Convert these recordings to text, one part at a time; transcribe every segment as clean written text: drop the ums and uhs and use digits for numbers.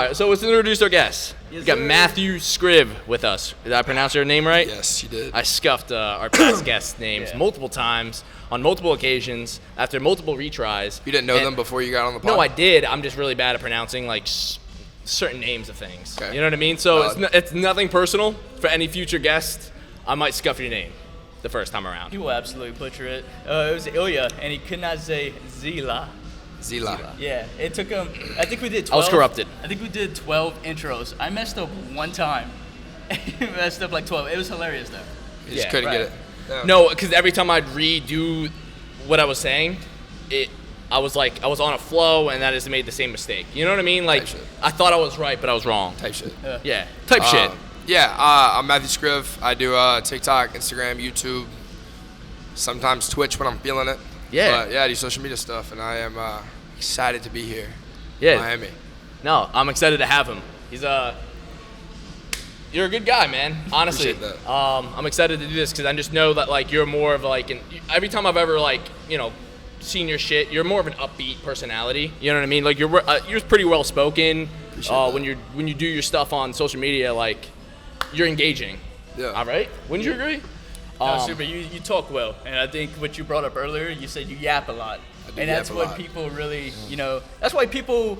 right, so let's introduce our guests. Yes, We got sir. Matthew Scriv with us. Did I pronounce your name right? Yes, you did. I scuffed our past guest names multiple times, on multiple occasions, after multiple retries. You didn't know them before you got on the pod? No, I did. I'm just really bad at pronouncing like certain names of things. Okay. You know what I mean? So it's nothing personal. For any future guest, I might scuff your name the first time around. He will absolutely butcher it. It was Ilya, and he could not say Zila. Zila. Yeah, it took him. I think we did 12. I was corrupted. I think we did 12 intros. I messed up one time. He messed up like 12. It was hilarious though. You just Yeah, couldn't right. get it. Yeah. No, because every time I'd redo what I was saying, I was on a flow, and that just made the same mistake. You know what I mean? Like, Type shit. I thought I was right, but I was wrong. Type shit. Yeah, type shit. Yeah, I'm Matthew Scriv. I do TikTok, Instagram, YouTube, sometimes Twitch when I'm feeling it. Yeah. But yeah, I do social media stuff, and I am excited to be here. Yeah. Miami. No, I'm excited to have him. He's you're a good guy, man. Honestly, Appreciate that. I'm excited to do this because I just know that like you're more of like every time I've ever like seen your shit, you're more of an upbeat personality. You know what I mean? Like you're pretty well spoken. When you do your stuff on social media, like you're engaging. Yeah. All right. Wouldn't you agree? No, super. You talk well, and I think what you brought up earlier, you said you yap a lot, do and yap that's a what lot. people really, that's why people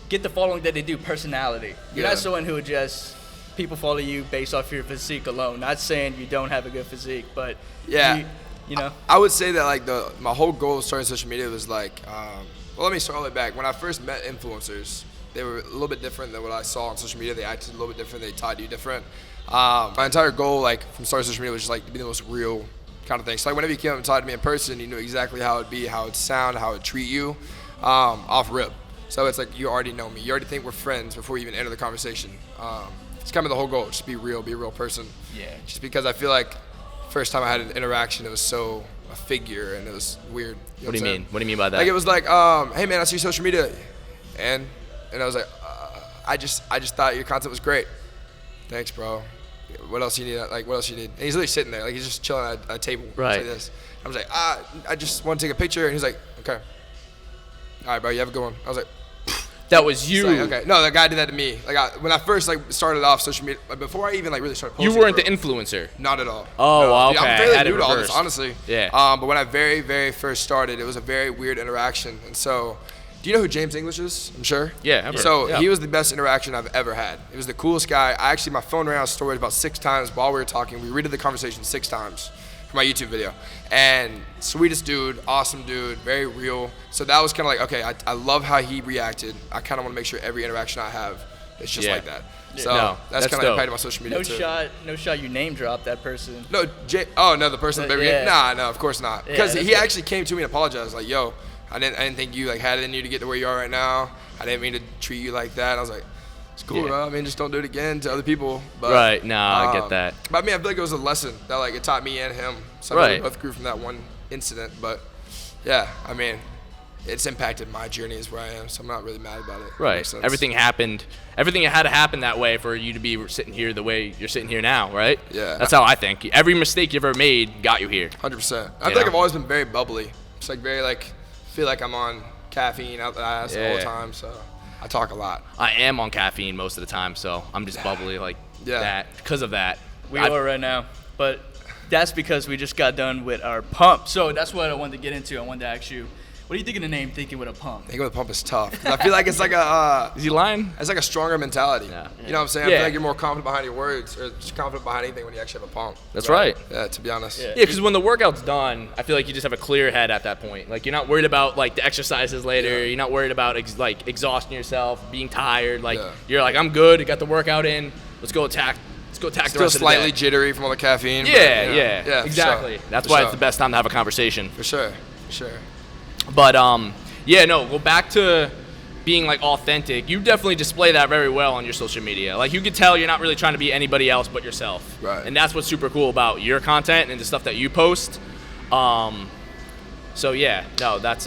get the following that they do. Personality. You're Yeah. not someone who would just people follow you based off your physique alone. Not saying you don't have a good physique, but Yeah. you know. I would say that like my whole goal of starting social media was like, well, let me start all the way back. When I first met influencers, they were a little bit different than what I saw on social media. They acted a little bit different. They taught you different. My entire goal, like from starting social media, was just like to be the most real kind of thing. So like whenever you came up and talked to me in person, you knew exactly how it'd be, how it'd sound, how it'd treat you, off rip. So it's like you already know me. You already think we're friends before you even enter the conversation. It's kind of the whole goal, just be real, be a real person. Yeah. Just because I feel like first time I had an interaction, it was so a figure and it was weird. You know What do you I'm saying? mean? What do you mean by that? Like it was like, hey man, I see your social media, and I was like, I just thought your content was great. Thanks, bro. What else you need? Like what else you need? And he's literally sitting there, like he's just chilling at a table, Right. like this. I was like, I just want to take a picture, and he's like, okay. All right, bro, you have a good one. I was like. that was you. It's like, okay, no, that guy did that to me. Like when I first like started off social media, like, before I even like really started posting. You weren't bro, the influencer. Not at all. Oh, No, dude, okay. I'm I fairly had it new to all this, reversed. honestly. Yeah. But when I very, very first started, it was a very weird interaction. And so, do you know who James English is? I'm sure. Yeah, I've heard. So Yeah. he was the best interaction I've ever had. He was the coolest guy. My phone ran out of storage about 6 times while we were talking. We redid the conversation 6 times for my YouTube video. And sweetest dude, awesome dude, very real. So that was kind of like, okay, I love how he reacted. I kind of want to make sure every interaction I have is just Yeah. like that. So No, that's that's kind of dope. impacted my social media too. No shot. You name dropped that person. No, the person. Yeah. Nah, no, of course not. Yeah, Because that's he good. actually came to me and apologized, like, "Yo, I didn't think you like had it in you to get to where you are right now. I didn't mean to treat you like that." And I was like, "It's cool, Yeah. bro. I mean, just don't do it again to other people." But, Right, no, I get that. But I mean, I feel like it was a lesson that like it taught me and him. So Right. we both grew from that one incident. But yeah, I mean, it's impacted my journey as where I am. So I'm not really mad about it. Right. Makes sense. Everything happened. Everything had to happen that way for you to be sitting here the way you're sitting here now, right? Yeah. That's how I think. Every mistake you ever made got you here. 100%. I You feel like know? I've always been very bubbly. It's like very like feel like I'm on caffeine out the ass all the Yeah. time. So I talk a lot. I am on caffeine most of the time, so I'm just bubbly like Yeah. that because of that. We are right now, but that's because we just got done with our pump. So that's what I wanted to get into. I wanted to ask you, what do you think of the name Thinking with a Pump? Thinking with a pump is tough. 'Cause I feel like it's like a Is he lying? it's like a stronger mentality. Yeah. You know what I'm saying? I Yeah. feel like you're more confident behind your words or just confident behind anything when you actually have a pump. That's right. Yeah, to be honest. Yeah. Yeah, because when the workout's done, I feel like you just have a clear head at that point. Like you're not worried about like the exercises later. Yeah. You're not worried about exhausting yourself, being tired. Like Yeah. you're like, I'm good. I got the workout in. Let's go attack. Let's go attack the Still rest slightly of the day. jittery from all the caffeine. but, Yeah, you know, yeah, for exactly. sure. That's For why sure. it's the best time to have a conversation. For sure. For sure. But yeah, no, go back to being like authentic. You definitely display that very well on your social media. Like you could tell you're not really trying to be anybody else but yourself. Right. And that's what's super cool about your content and the stuff that you post. So yeah, no, that's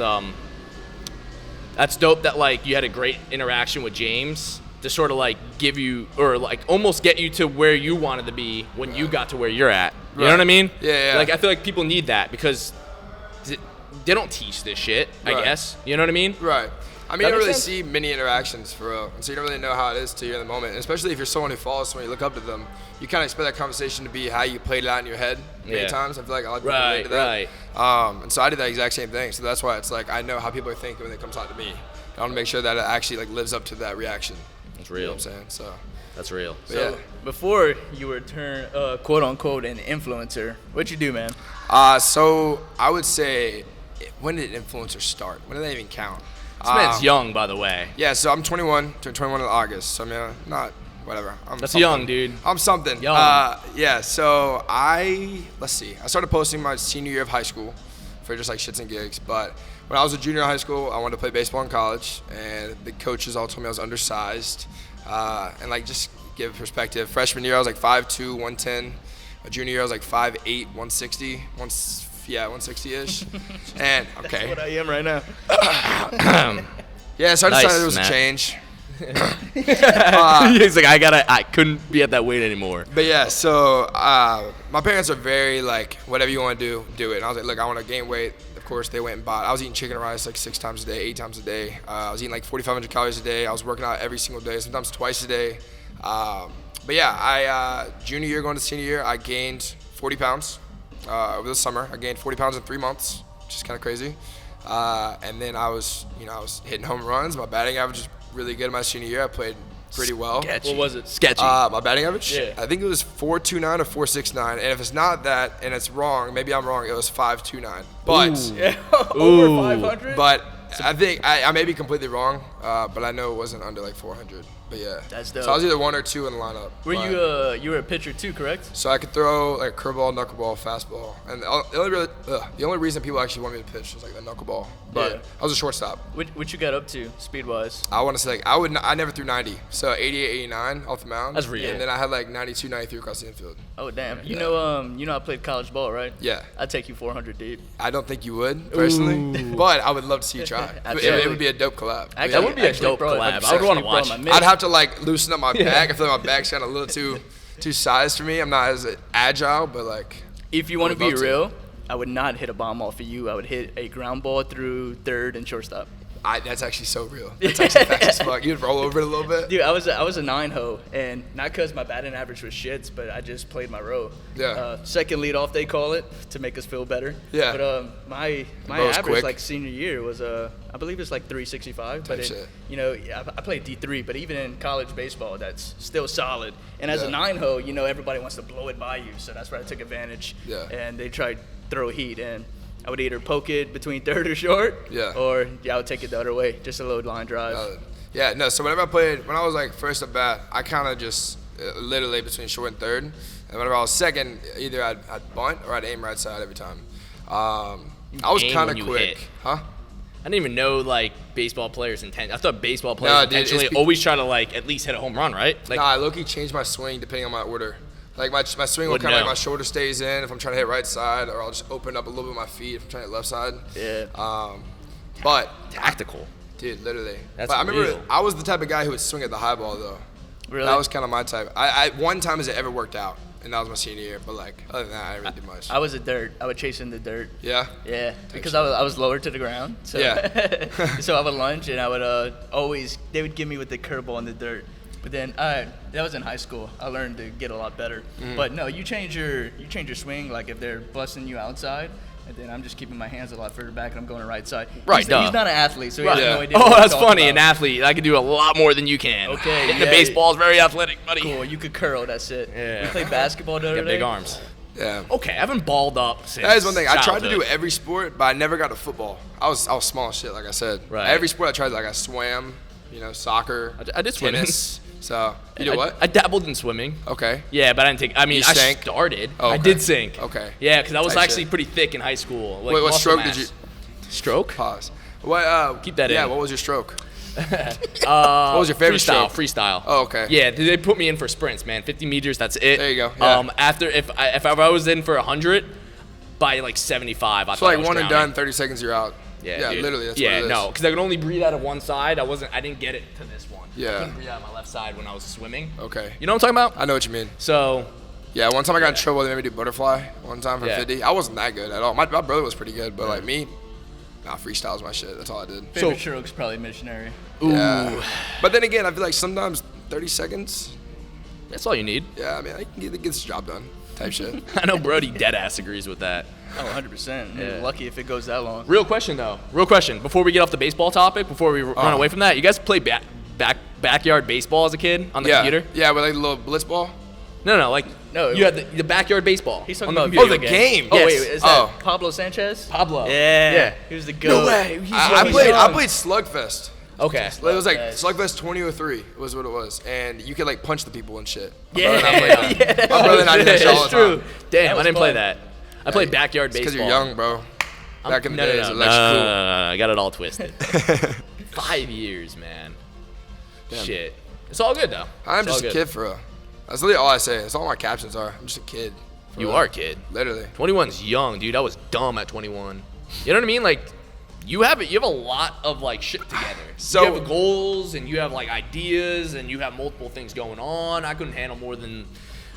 dope that like you had a great interaction with James to sort of like give you or like almost get you to where you wanted to be when you got to where you're at. You know Right. what I mean? Yeah, yeah. Like I feel like people need that because they don't teach this shit, I Right. guess. You know what I mean? Right. I mean, That you don't makes really sense? see many interactions for real, and so you don't really know how it is till you're in the moment. And especially if you're someone who follows someone, you look up to them, you kind of expect that conversation to be how you played it out in your head many Yeah. times. I feel like a lot of people relate to that. Right. And so I did that exact same thing. So that's why it's like I know how people are thinking when they come talk to me. I want to make sure that it actually like lives up to that reaction. That's You know real. what I'm saying? So That's real. but So yeah. before you were turned quote unquote an influencer, what'd you do, man? So I would say, when did influencers start? When did they even count? This man's young, by the way. Yeah, so I'm 21, turned 21 in August. So I mean, not whatever. I'm That's something. young, dude. I'm something. Young. Yeah, so let's see. I started posting my senior year of high school for just like shits and gigs. But when I was a junior in high school, I wanted to play baseball in college, and the coaches all told me I was undersized. And like just give perspective, freshman year I was like 5'2", 110. My junior year I was like 5'8", 160, 160-ish. And okay. What I am right now. Yeah, so I Nice, decided it was Matt. a change. He's like, I couldn't be at that weight anymore. But yeah, so my parents are very like, whatever you want to do, do it. And I was like, look, I want to gain weight. Of course, they went and bought. I was eating chicken and rice like 6 times a day, 8 times a day. I was eating like 4,500 calories a day. I was working out every single day, sometimes twice a day. But yeah, I junior year going to senior year, I gained 40 pounds over the summer. I gained 40 pounds in 3 months, which is kind of crazy. And then I was hitting home runs. My batting average was really good in my senior year. I played pretty well. Sketchy. What was it? Sketchy. My batting average? Yeah. I think it was 4.29 or 4.69. And if it's not that and it's wrong, maybe I'm wrong, it was 5.29. But Yeah, Ooh. over 500. but I think I may be completely wrong, but I know it wasn't under like 400. But yeah. That's So dope. I was either 1 or 2 in the lineup. Were but- you were a pitcher too, correct? So I could throw like a curveball, knuckleball, fastball, and the only reason people actually want me to pitch was like the knuckleball. But Yeah. I was a shortstop. What you got up to speed wise? I want to say like I never threw 90, so 88, 89 off the mound. That's real. And then I had like 92, 93 across the infield. Oh damn! You Yeah. know I played college ball, right? Yeah. I'd take you 400 deep. I don't think you would personally, but I would love to see you try. It Absolutely. would be a dope collab. But Actually, yeah. That would be a dope bro, collab. if I would wanna bro, watch. my mid- I'd have to like loosen up my back. I feel like my back's kind of a little too sized for me. I'm not as agile, but like. If you want to would be love to. real, I would not hit a bomb off of you. I would hit a ground ball through third and shortstop. That's actually so real. That's actually fast as fuck. You'd roll over it a little bit. Dude, I was a 9-ho, and not because my batting average was shits, but I just played my role. Yeah. Second lead off, they call it, to make us feel better. Yeah. But my was average quick. like senior year was I believe it's like 365. But Type shit. I played D3, but even in college baseball, that's still solid. And as a Yeah. 9-ho, everybody wants to blow it by you, so that's where I took advantage. Yeah. And they tried throw heat, and I would either poke it between third or short, Yeah. or I would take it the other way, just a low line drive. Yeah, no, so whenever I played, when I was like first at bat, I kind of just literally between short and third. And whenever I was second, either I'd bunt or I'd aim right side every time. I was aim kind when of you quick. hit. Huh? I didn't even know like baseball players I thought baseball players No, dude, it's intentionally be- always try to like at least hit a home run, right? Like, Nah, I low-key changed my swing depending on my order. Like my swing will Wouldn't kind of like know. my shoulder stays in if I'm trying to hit right side, or I'll just open up a little bit with my feet if I'm trying to hit left side. Yeah. But tactical. dude, literally. That's but I remember real. I was the type of guy who would swing at the high ball though. Really? That was kind of my type. I one time has it ever worked out, and that was my senior year. But like other than that, I didn't really do much. I was a dirt. I would chase in the dirt. Yeah. Yeah, because I was lower to the ground. So Yeah. so I would lunge, and I would they would give me with the curveball in the dirt. But then that was in high school. I learned to get a lot better. Mm-hmm. But no, you change your swing, like if they're busting you outside, and then I'm just keeping my hands a lot further back and I'm going to right side. Right, He's, duh. he's not an athlete, so he Right. has no Yeah. idea. Oh, what we're that's talking funny. An about. athlete, I can do a lot more than you can. Okay, Hitting the yeah. baseball is very athletic, buddy. Cool, you could curl. That's it. Yeah. We played basketball the other Got day. big arms. Yeah. Okay, I haven't balled up since. That is one thing. I tried to do childhood. every sport, but I never got to football. I was small as shit, like I said. Right. Every sport I tried, like I swam, soccer. I did swimming. tennis. So you did I- what? I dabbled in swimming. Okay. Yeah, but I didn't take. I mean, You I sank? started. Oh, I okay. did sink. Okay. Yeah, because I was Tight actually shit. pretty thick in high school. Like Wait, what muscle stroke mass. did you? Stroke? Pause. What? Keep that yeah. in. What was your stroke? What was your favorite freestyle? stroke? Freestyle. Oh, okay. Yeah, they put me in for sprints, man. 50 meters, that's it. There you go, yeah. After if I was in for 100, by like 75, I So thought I like was one and drowning. done, 30 seconds, you're out. Yeah, dude. literally. That's yeah, what it is. no, because I could only breathe out of one side. I didn't get it to this one. Yeah. I couldn't breathe out of my left side when I was swimming. Okay. You know what I'm talking about? I know what you mean. So, Yeah, one time I got in trouble. They made me do butterfly one time for Yeah. 50. I wasn't that good at all. My brother was pretty good, but like me, Nah, freestyle's my shit. That's all I did. Favorite stroke's probably missionary. Ooh. Yeah. But then again, I feel like sometimes 30 seconds. That's all you need. Yeah, I mean, I can get this job done. Type shit. I know Brody deadass agrees with that. Oh, 100%. Yeah. Lucky if it goes that long. Real question though. Real question. Before we get off the baseball topic, before we run away from that, you guys play backyard baseball as a computer? Yeah, with like the little blitz ball. No, like No, you had the backyard baseball. He's talking on about the video the game. Oh, Yes. wait, is that Oh. Pablo Sanchez? Pablo. Yeah. Yeah. He was the goat. No way. I played Slugfest. Okay. It was like Slugfest. Slugfest 2003 was what it was, and you could like punch the people and shit. My Yeah. brother and I played that. My brother and I did that shit all That's the true. time. Damn, That I was didn't play fun. that. I played backyard baseball. Because you're young, bro. Back in the days, it was actually cool. No, I got it all twisted. 5 years, man. Shit. It's all good though. I'm It's all just a good. kid for real. That's literally all I say. That's all my captions are. I'm just a kid. for You real. are a kid. Literally. 21's young, dude. I was dumb at 21. You know what I mean? Like, you have a lot of like shit together. So- you have goals and you have like ideas and you have multiple things going on. I couldn't handle more than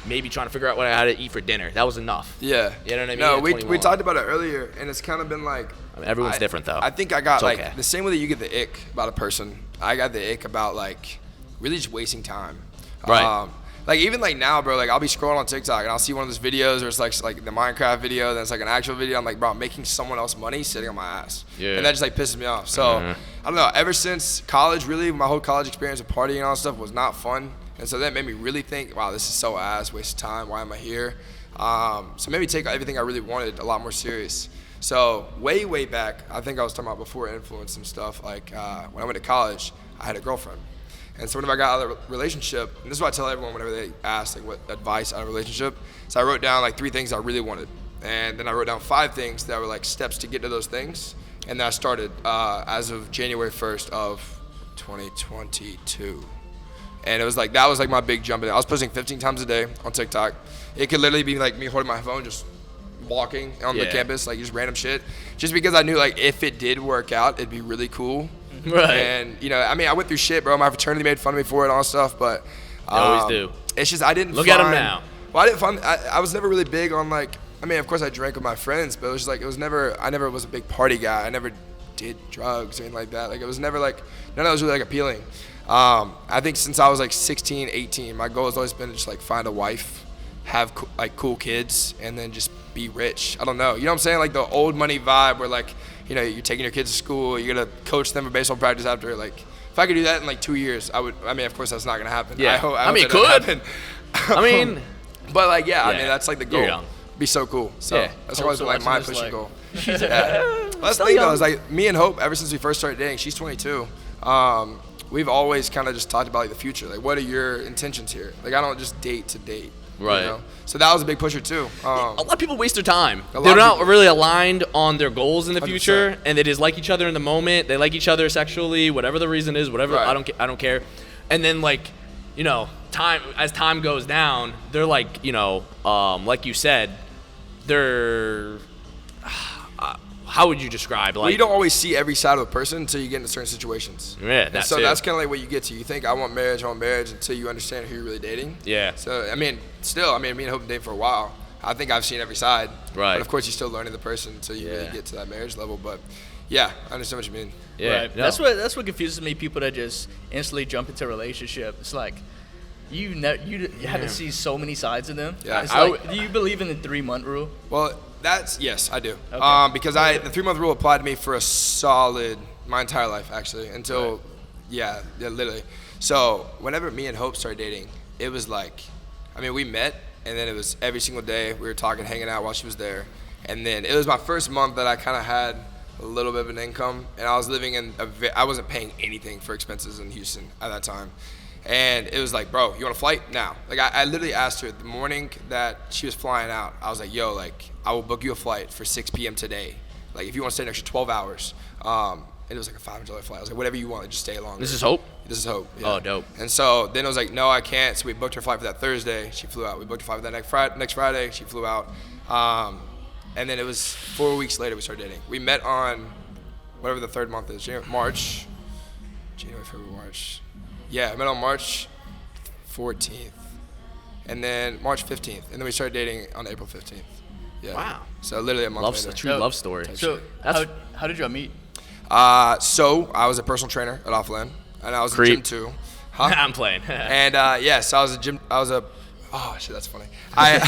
maybe trying to figure out what I had to eat for dinner. That was enough. Yeah. You know what I mean? No, At we 21. talked about it earlier, and it's kind of been like. I mean, everyone's different though. I think I got It's like okay. the same way that you get the ick about a person. I got the ick about like really just wasting time. Right. Like even like now, bro. Like I'll be scrolling on TikTok and I'll see one of those videos, or it's like the Minecraft video, then it's like an actual video. I'm like, bro, I'm making someone else money sitting on my ass. Yeah. And that just like pisses me off. So I don't know. Ever since college, really, my whole college experience of partying and all that stuff was not fun. And so that made me really think, wow, this is so ass, waste of time. Why am I here? So maybe take everything I really wanted a lot more serious. So way back, I think I was talking about before influence and stuff. Like when I went to college, I had a girlfriend. And so whenever I got out of the relationship, and this is what I tell everyone whenever they ask like what advice out of a relationship. So I wrote down like 3 things I really wanted, and then I wrote down 5 things that were like steps to get to those things. And then I started as of January 1st of 2022. And it was like, that was like my big jump in. I was posting 15 times a day on TikTok. It could literally be like me holding my phone, just walking on the campus, like just random shit. Just because I knew like if it did work out, it'd be really cool. Right. And you know, I mean, I went through shit, bro. My fraternity made fun of me for it and all stuff, but They always do. It's just I didn't Look find, at 'em now. Well, I didn't find. I was never really big on like. I mean, of course, I drank with my friends, but it was just like it was never. I never was a big party guy. I never did drugs or anything like that. Like it was never like none of it was really like appealing. I think since I was like 16, 18, my goal has always been to just like find a wife, have like cool kids, and then just be rich. I don't know. You know what I'm saying? Like the old money vibe where like, you know, you're taking your kids to school, you're gonna coach them for baseball practice after. Like if I could do that in like 2 years, I would. I mean, of course that's not gonna happen. Yeah. I hope I mean, it it could. happen. I mean, But like, yeah, I Yeah. mean, that's like the You're goal. young. Be so cool. So Yeah. that's Hope always so been like my watching this, pushing like- goal. Yeah. Well, that's the thing though, is like me and Hope, ever since we first started dating, she's 22. We've always kind of just talked about like the future. Like, what are your intentions here? Like, I don't just date to date. Right. You know? So that was a big pusher too. a lot of people waste their time. A lot They're of not people. really aligned on their goals in the 100%. future, and they just like each other in the moment. They like each other sexually, whatever the reason is, whatever. Right. I don't care. And then like, you know, as time goes down, they're like, you know, like you said, they're. How would you describe like? Well, you don't always see every side of a person until you get into certain situations. Yeah, And that's so it. that's kind of like what you get to. You think I want marriage until you understand who you're really dating. Yeah. So I mean, still, I mean, me and Hope have been dating for a while. I think I've seen every side. Right. But of course, you're still learning the person until you really Yeah. get to that marriage level. But yeah, I understand what you mean. Yeah. Right. no. That's what confuses me. People that just instantly jump into a relationship. It's like you have to see so many sides of them. Yeah. It's like, do you believe in the 3-month rule? Well, yes, I do. Okay. Because the 3-month rule applied to me for a solid my entire life actually until yeah, literally. So whenever me and Hope started dating, it was like, I mean, we met and then it was every single day we were talking, hanging out while she was there, and then it was my first month that I kind of had a little bit of an income, and I was living in I wasn't paying anything for expenses in Houston at that time. And it was like, bro, you want a flight? Now. Like, I literally asked her the morning that she was flying out. I was like, yo, like, I will book you a flight for 6 p.m. today. Like, if you want to stay an extra 12 hours. And it was like a $500 flight. I was like, whatever you want, like, just stay longer. This is Hope. This is Hope. Yeah. Oh, dope. And so then it was like, no, I can't. So we booked her flight for that Thursday. She flew out. We booked her flight for that next Friday. She flew out. And then it was 4 weeks later we started dating. We met on whatever the third month is, January, February, March. Yeah, I met on March 14th, and then March 15th, and then we started dating on April 15th. Yeah. Wow. So literally a month later. A true love story. So how did y'all meet? So I was a personal trainer at Offland, and I was in Creep. gym too. Huh? I'm playing. And yes, I was a gym. Oh shit, that's funny. I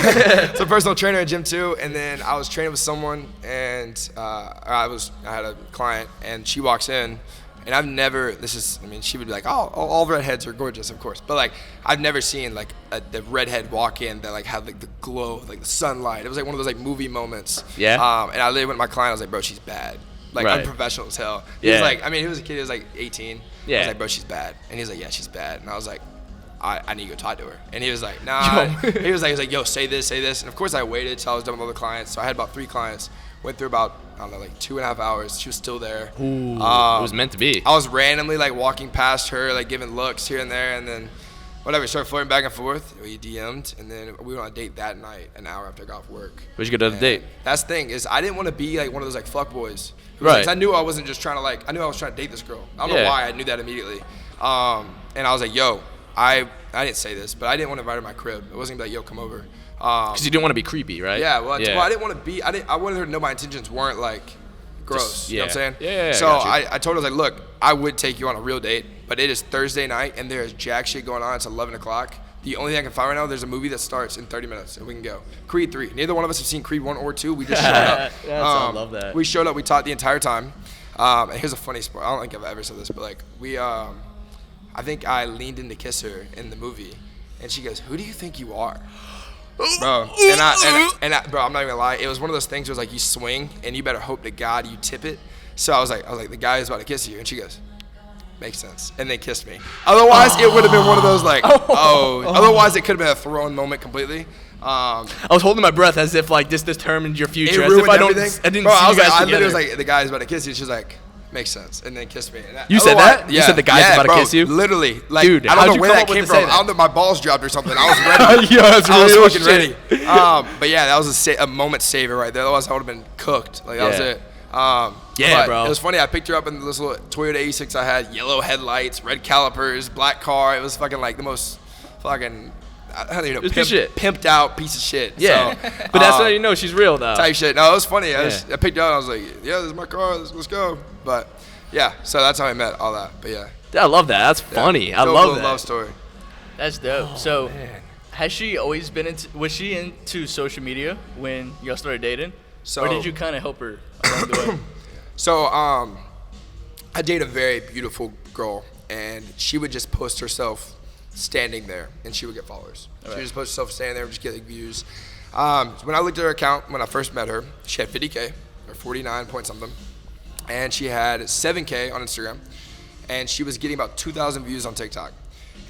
was a personal trainer at gym too, and then I was training with someone, and I had a client, and she walks in, and I've never. She would be like, oh, all redheads are gorgeous, of course, but like I've never seen like the redhead walk in that like had like the glow, like the sunlight. It was like one of those like movie moments. Yeah. And I literally went to my client. I was like, bro, she's bad. Like Right. unprofessional as hell. He Yeah. was like, he was a kid. He was like 18. Yeah. I was like, bro, she's bad. And he was like, yeah, she's bad. And I was like, I need to go talk to her. And he was like, nah. he was like, yo, say this. And of course I waited till I was done with all the clients. So I had about 3 clients. Went through about, I don't know, like 2.5 hours. She was still there. Ooh, it was meant to be. I was randomly like walking past her, like giving looks here and there. And then whatever, started flirting back and forth. We DM'd. And then we went on a date that night, an hour after I got off work. Where'd you go to the date? That's the thing is I didn't want to be like one of those like fuck boys. Right. 'Cause I knew I wasn't just trying to I knew I was trying to date this girl. I don't know why I knew that immediately. And I was like, yo, I didn't say this, but I didn't want to invite her to my crib. It wasn't gonna be like, yo, come over. Because you didn't want to be creepy, right? Yeah, well, I didn't want to be. I wanted her to know my intentions weren't like gross. You know what I'm saying? Yeah. So Got you. I told her, I was like, look, I would take you on a real date, but it is Thursday night and there is jack shit going on. It's 11 o'clock. The only thing I can find right now, there's a movie that starts in 30 minutes and we can go. Creed 3. Neither one of us have seen Creed 1 or 2. We just showed up. I love that. We showed up. We taught the entire time. And here's a funny story. I don't think I've ever said this, but like I think I leaned in to kiss her in the movie, and she goes, "Who do you think you are?" Bro, bro, I'm not even gonna lie. It was one of those things where it was like you swing, and you better hope to God you tip it. So I was like, the guy is about to kiss you, and she goes, "Makes sense," and then kissed me. Otherwise, it would have been one of those like, Otherwise, it could have been a thrown moment completely. I was holding my breath as if like this determined your future. It As ruined if everything. I didn't Bro, see you guys I together. literally was like, the guy is about to kiss you. She's like, makes sense, and then kissed me. And You said that? You said the guy's about to bro, kiss you? Literally, like, Dude, I how'd don't know you where come that up with came to from. say I that? don't know, my balls dropped or something. I was ready. Yeah, that's I was real fucking shit. ready. But yeah, that was a moment saver right there. Otherwise, I would have been cooked. Like that was it. Yeah, but bro. It was funny. I picked her up in this little Toyota 86 I had, yellow headlights, red calipers, black car. It was fucking like the most fucking, I don't even know, It was shit. pimped out piece of shit. Yeah, So, but that's how you know she's real, though. type shit. No, it was funny. I Yeah. picked her up. I was like, yeah, this is my car. Let's go. But yeah, so that's how I met all that. But yeah, I love that. That's funny. I Dope love little that. love story. That's dope. So, man. has she always been was she into social media when y'all started dating? So- or did you kind of help her along the way? So I dated a very beautiful girl, and she would just post herself standing there, and she would get followers. She would just post herself standing there and just get like views. When I looked at her account when I first met her, she had 50K or 49 point something, and she had 7K on Instagram, and she was getting about 2,000 views on TikTok.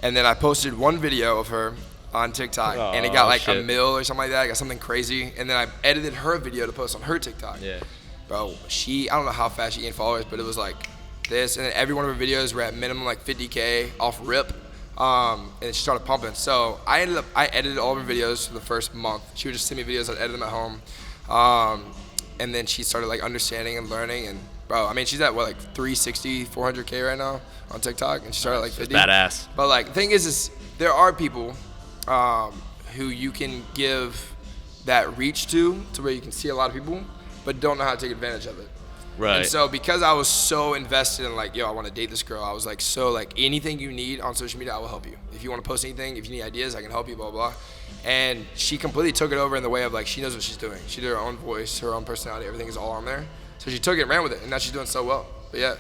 And then I posted one video of her on TikTok, and it got like a shit. mil or something like that. I got something crazy, and then I edited her video to post on her TikTok. Yeah. Bro, I don't know how fast she gained followers, but it was like this, and then every one of her videos were at minimum like 50K off rip, and she started pumping. So I edited all of her videos for the first month. She would just send me videos, I'd edit them at home, and then she started like understanding and learning, and bro, I mean, she's at what, like 360, 400K right now on TikTok, and she started at like 50. Badass. But like the thing is there are people who you can give that reach to where you can see a lot of people, but don't know how to take advantage of it. Right. And so because I was so invested in like, yo, I want to date this girl, I was like, so like anything you need on social media, I will help you. If you want to post anything, if you need ideas, I can help you, blah, blah, blah. And she completely took it over in the way of like, she knows what she's doing. She did her own voice, her own personality, everything is all on there. So she took it and ran with it, and now she's doing so well. But yeah.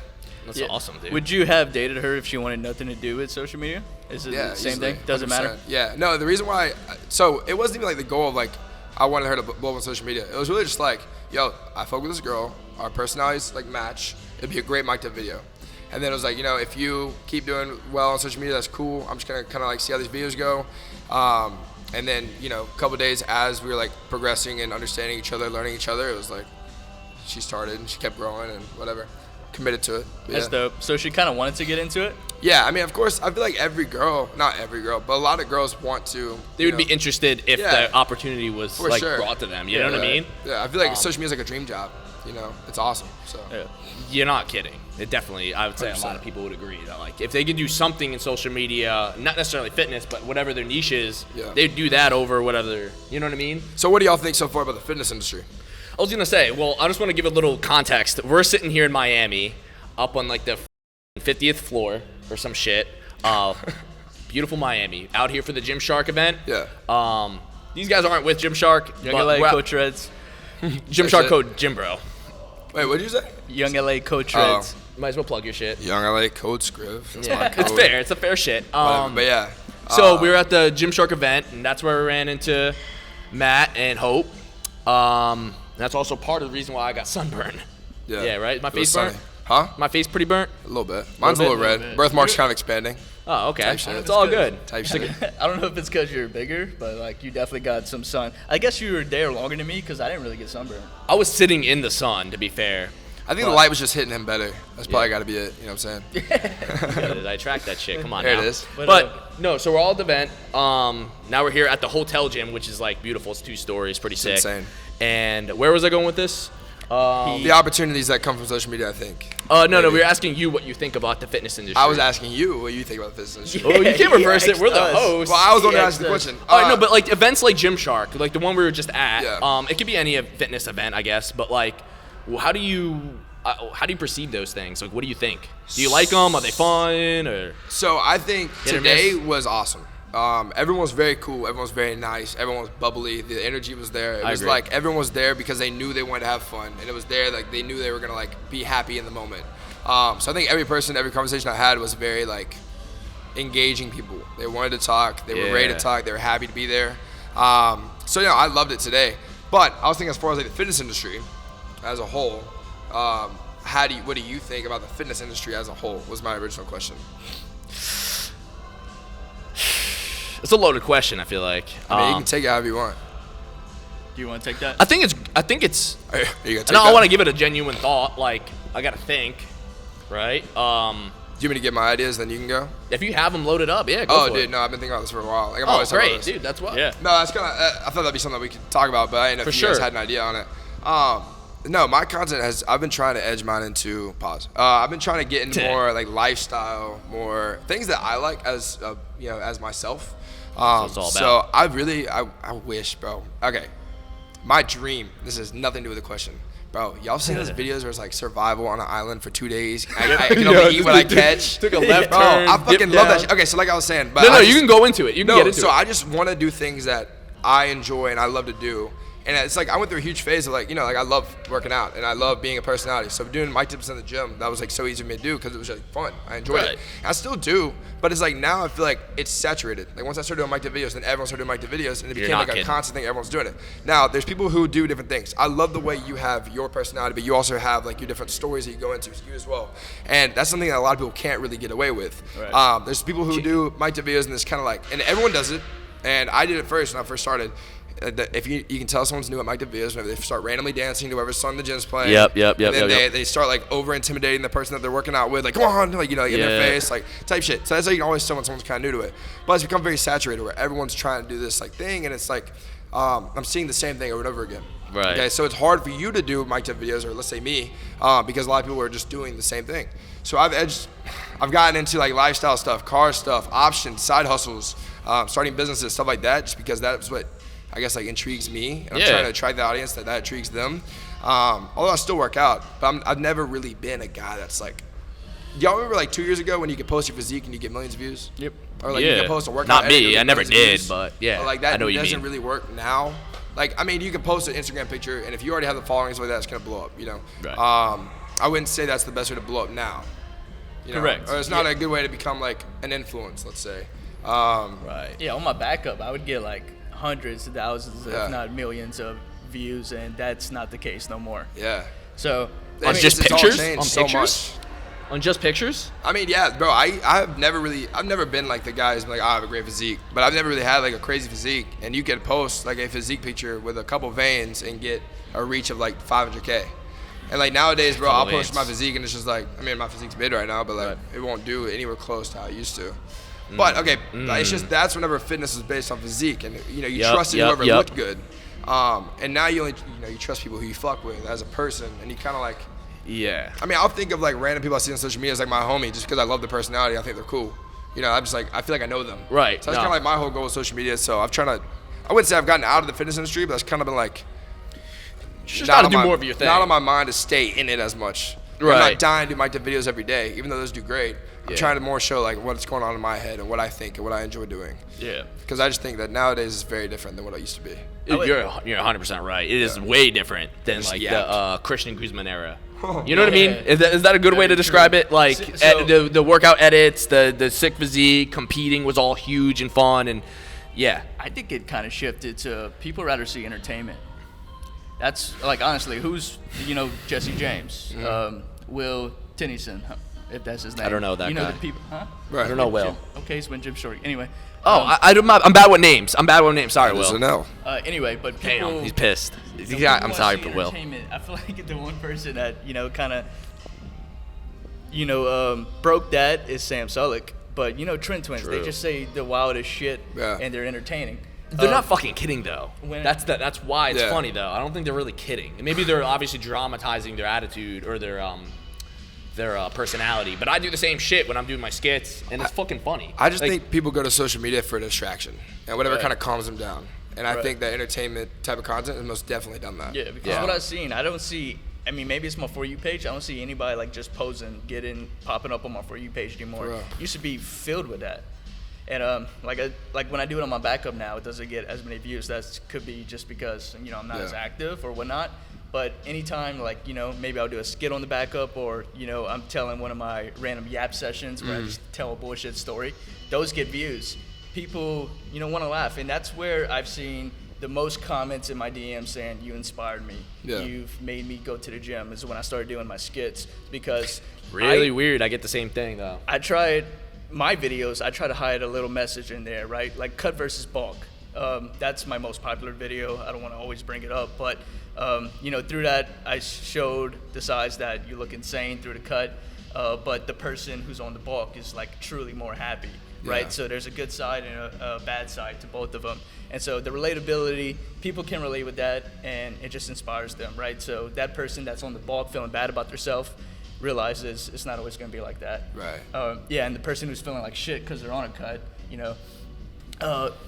That's awesome, dude. Would you have dated her if she wanted nothing to do with social media? Is it the same easily, thing? Doesn't matter? 100%. Yeah, no, the reason why, so it wasn't even like the goal of like, I wanted her to blow up on social media. It was really just like, yo, I fuck with this girl, our personalities like match, it'd be a great mic'd up video. And then it was like, you know, if you keep doing well on social media, that's cool. I'm just gonna kind of like see how these videos go. And then, you know, a couple days as we were like progressing and understanding each other, learning each other, it was like, she started and she kept growing and whatever. Committed to it. But That's yeah. dope. So she kind of wanted to get into it? Yeah, I mean, of course, I feel like every girl, not every girl, but a lot of girls want to. They would be interested if Yeah. the opportunity was For like sure. brought to them. You know what I mean? Yeah, I feel like social media is like a dream job. You know, it's awesome. So Yeah. You're not kidding. It definitely, I would say 100%. A lot of people would agree that like if they could do something in social media, not necessarily fitness, but whatever their niche is, they'd do that over whatever. You know what I mean? So what do y'all think so far about the fitness industry? I was gonna say, well, I just want to give a little context. We're sitting here in Miami, up on like the 50th floor or some shit. Beautiful Miami, out here for the Gymshark event. Yeah. These guys aren't with Gymshark. YoungLa Coach SHREDZ. Gymshark code GYMBRO. Wait, what did you say? YoungLa Coach SHREDZ. Might as well plug your shit. YoungLa code Scriv. That's Yeah, my code. it's fair. It's a fair shit. But yeah. So we were at the Gymshark event, and that's where we ran into Matt and Hope. That's also part of the reason why I got sunburned. Yeah, right? My It was face burnt? sunny. Huh? My face pretty burnt? A little bit. Mine's a little red. Birthmark's kind of expanding. Oh, okay. Type shit. It's all good. Type shit. I don't know if it's because you're bigger, but like you definitely got some sun. I guess you were there longer than me because I didn't really get sunburned. I was sitting in the sun, to be fair. I think the light was just hitting him better. That's probably got to be it. You know what I'm saying? I tracked that shit. Come on There now. it is. But no, so we're all at the event. Now we're here at the hotel gym, which is like beautiful. It's 2 stories, pretty sick. Insane. And where was I going with this? The opportunities that come from social media, I think. No, we were asking you what you think about the fitness industry. I was asking you what you think about the fitness industry. Oh, you can't reverse it. We're the us. hosts. Well, I was going to ask the question. No, but like events like Gymshark, like the one we were just at. Yeah. It could be any fitness event, I guess. But like, how do you perceive those things? Like, what do you think? Do you like them? Are they fun? Or So I think Hit or today miss? was awesome. Everyone was very cool. Everyone was very nice. Everyone was bubbly. The energy was there. It I was agree. like everyone was there because they knew they wanted to have fun, and it was there like they knew they were gonna like be happy in the moment. So I think every person, every conversation I had was very like engaging people. They wanted to talk. They were ready to talk. They were happy to be there. So I loved it today. But I was thinking as far as like the fitness industry as a whole, what do you think about the fitness industry as a whole? Was my original question. it's a loaded question. I feel like. I mean, you can take it however you want. Do you want to take that? I think it's. Are you gonna take No, I that? want to give it a genuine thought. Like, I gotta think, right? Do you want me to get my ideas, then you can go? If you have them loaded up, yeah, go for Dude, it. no, I've been thinking about this for a while. Like, I've Oh, always thought about great, this. dude. That's what. Yeah. No, that's kind of. I thought that'd be something that we could talk about, but I didn't know For if you guys sure. had an idea on it. No, my content has. I've been trying to edge mine into pause. I've been trying to get into more like lifestyle, more things that I like as as myself. it's all So about. I wish, bro. Okay, my dream. This has nothing to do with the question. Bro, y'all seen those videos where it's like survival on an island for 2 days? I can only eat what I catch. Took a left Bro, turn. I fucking dipped love that down. shit. Okay, so like I was saying, but No, I you just- can go into it. You can get into so it. I just want to do things that I enjoy and I love to do. And it's like I went through a huge phase of like I love working out and I love being a personality. So doing mic tips in the gym, that was like so easy for me to do because it was like fun. I enjoyed Right. it. And I still do, but it's like now I feel like it's saturated. Like once I started doing mic tip videos, then everyone started doing mic tip videos, and it You're became not like kidding. a constant thing. Everyone's doing it. Now there's people who do different things. I love the way you have your personality, but you also have like your different stories that you go into, you as well. And that's something that a lot of people can't really get away with. Right. There's people who do mic tip videos, and it's kind of like, and everyone does it. And I did it first when I first started. If you can tell someone's new at mic tip videos, whenever they start randomly dancing to whatever song the gym's playing. Yep, And then they start like over intimidating the person that they're working out with, like come on, like in their face, like type shit. So that's how you can always tell when someone's kind of new to it. But it's become very saturated where everyone's trying to do this like thing, and it's like I'm seeing the same thing over and over again. Right. Okay, so it's hard for you to do mic tip videos, or let's say me, because a lot of people are just doing the same thing. So I've gotten into like lifestyle stuff, car stuff, options, side hustles, starting businesses, stuff like that, just because that's what I guess like intrigues me, and I'm trying to attract the audience that intrigues them. Although I still work out, but I've never really been a guy that's like. Y'all remember like 2 years ago when you could post your physique and you get millions of views? Yep. Or like you could post a workout. Not and you me. get I never millions of did, views? but yeah. But like that I know what you doesn't mean. really work now. Like I mean, you can post an Instagram picture, and if you already have the following like that, it's gonna blow up. Right. I wouldn't say that's the best way to blow up now. Correct. Or it's not a good way to become like an influence, let's say. Right. Yeah, on my backup, I would get like hundreds of thousands, Yeah. if not millions of views, and that's not the case no more. Yeah. So On It's just all pictures? changed On so pictures? much. On just pictures? I mean, yeah, bro. I've never been like the guy who's been like, I have a great physique, but I've never really had like a crazy physique. And you can post like a physique picture with a couple veins and get a reach of like 500K. And like nowadays, bro, I'll Couple post veins. my physique and it's just like, I mean, my physique's mid right now, but like it won't do anywhere close to how it used to. But okay, it's just that's whenever fitness is based on physique, and you Yep, trusted yep, whoever yep. looked good. And now you trust people who you fuck with as a person, and you kind of like Yeah. I mean, I'll think of like random people I see on social media as like my homie just because I love the personality. I think they're cool. You know, I'm just like, I feel like I know them. Right. So that's kind of like my whole goal with social media. So I've trying to, I wouldn't say I've gotten out of the fitness industry, but that's kind of been like, Just gotta do more of your thing. Not on my mind to stay in it as much. Right. I'm not dying to do my videos every day, even though those do great. I'm Yeah. trying to more show like what's going on in my head and what I think and what I enjoy doing. Yeah. Because I just think that nowadays is very different than what it used to be. You're 100% right. It is way different than like yapped. the Christian Guzman era. You know what I mean? Yeah. Is that a good way to describe it? Like So- the workout edits, the sick physique, competing was all huge and fun, and yeah. I think it kind of shifted to people rather see entertainment. That's like honestly, who's Jesse James, Will Tennyson, if that's his name. I don't know that You know guy. the people, huh? Right. I don't know Will. Okay, he's been Gymshark. Anyway. Oh, I'm bad with names. I'm bad with names. Sorry, So Will. no. Anyway, but people. Damn, he's pissed. So Yeah, people I'm wanna sorry see for Will. entertainment. I feel like the one person that kind of broke that is Sam Sulek. But Trend Twins, they True. just say the wildest shit, Yeah. and they're entertaining. They're not fucking kidding though. when- That's why it's Yeah. funny though. I don't think they're really kidding. And maybe they're obviously dramatizing their attitude or their personality. But I do the same shit when I'm doing my skits, and it's fucking funny. I just Like, think people go to social media for a distraction and whatever Right. kind of calms them down. And I Right. think that entertainment type of content has most definitely done that. Yeah, because Yeah. what I've seen, I don't see. I mean, maybe it's my For You page. I don't see anybody like just posing, popping up on my For You page anymore. For real. Used to be filled with that. And like when I do it on my backup now, it doesn't get as many views. That could be just because I'm not as Yeah. active or whatnot. But anytime maybe I'll do a skit on the backup, or I'm telling one of my random yap sessions where I just tell a bullshit story, those get views. People want to laugh, and that's where I've seen the most comments in my DM saying, "You inspired me. Yeah. You've made me go to the gym." Is when I started doing my skits, because really weird. I get the same thing though. I tried my videos. I try to hide a little message in there, right? Like cut versus bulk. That's my most popular video. I don't want to always bring it up, but through that I showed the size that you look insane through the cut, but the person who's on the bulk is like truly more happy, right? Yeah. So there's a good side and a bad side to both of them, and so the relatability, people can relate with that, and it just inspires them, right? So that person that's on the bulk feeling bad about themselves realizes it's not always going to be like that. Right. Yeah, and the person who's feeling like shit because they're on a cut,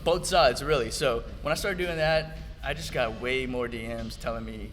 both sides really. So when I started doing that, I just got way more DMs telling me,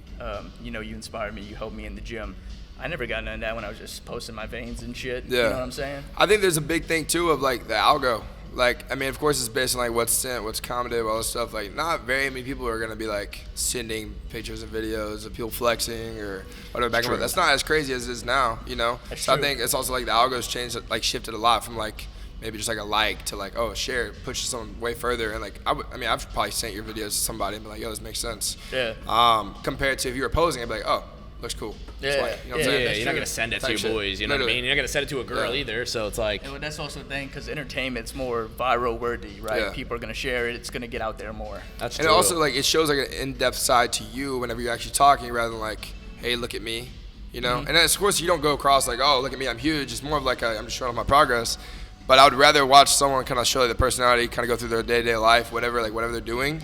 you inspired me, you helped me in the gym. I never got none of that when I was just posting my veins and shit. Yeah. You know what I'm saying? I think there's a big thing too of like the algo. Like, I mean, of course it's based on like what's sent, what's commented, all this stuff. Like, not very many people are gonna be like sending pictures and videos of people flexing or whatever back and forth. That's not as crazy as it is now, That's So true. I think it's also like the algo's changed, like shifted a lot from like maybe just like a like to like, oh, share, it pushes someone way further. And like, I've probably sent your videos to somebody and be like, yo, this makes sense. Yeah. Compared to if you were posing, I'd be like, oh, looks cool. That's Yeah, why. You know what I'm yeah, saying? Yeah, that's you're not true. gonna send it to Type your shit. boys. You know what I Literally. mean? You're not gonna send it to a girl Yeah. either. So it's like, And that's also the thing, because entertainment's more viral worthy, right? Yeah. People are going to share it. It's going to get out there more. that's And true. it also like it shows like an in-depth side to you whenever you're actually talking, rather than like, hey, look at me, And then of course you don't go across like, oh, look at me, I'm huge. It's more of like I'm just showing off my progress. But I would rather watch someone kind of show the personality, kind of go through their day-to-day life, whatever they're doing.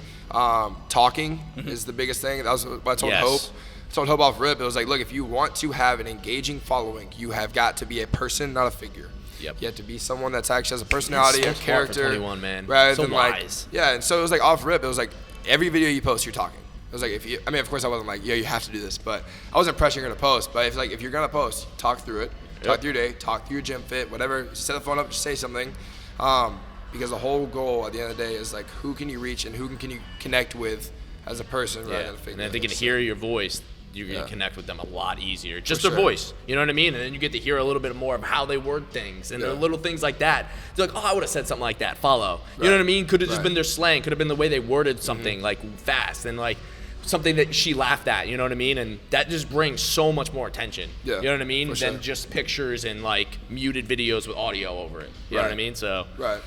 Talking is the biggest thing. That was what I told Hope. I told Hope off rip. It was like, look, if you want to have an engaging following, you have got to be a person, not a figure. Yep. You have to be someone that actually has a personality, so a smart for character. 21, man. Rather So than wise. like, yeah. And so it was like off rip. It was like every video you post, you're talking. It was like of course I wasn't like, yeah, you have to do this, but I wasn't pressuring her to post. But if you're gonna post, talk through it, talk through your day, talk through your gym fit, whatever. Set the phone up, just say something. Because the whole goal at the end of the day is like, who can you reach and who can you connect with as a person rather than a figure. And if they can hear your voice, you're going to connect with them a lot easier. Just For their sure. voice. You know what I mean? And then you get to hear a little bit more of how they word things and the Yeah. little things like that. They're like, oh, I would have said something like that. Follow. You know what I mean? Could have just Right. been their slang. Could have been the way they worded something like fast and like something that she laughed at. You know what I mean? And that just brings so much more attention. Yeah, You know what I mean? for Than sure. just pictures and like muted videos with audio over it. You know what I Right. mean? So, Right.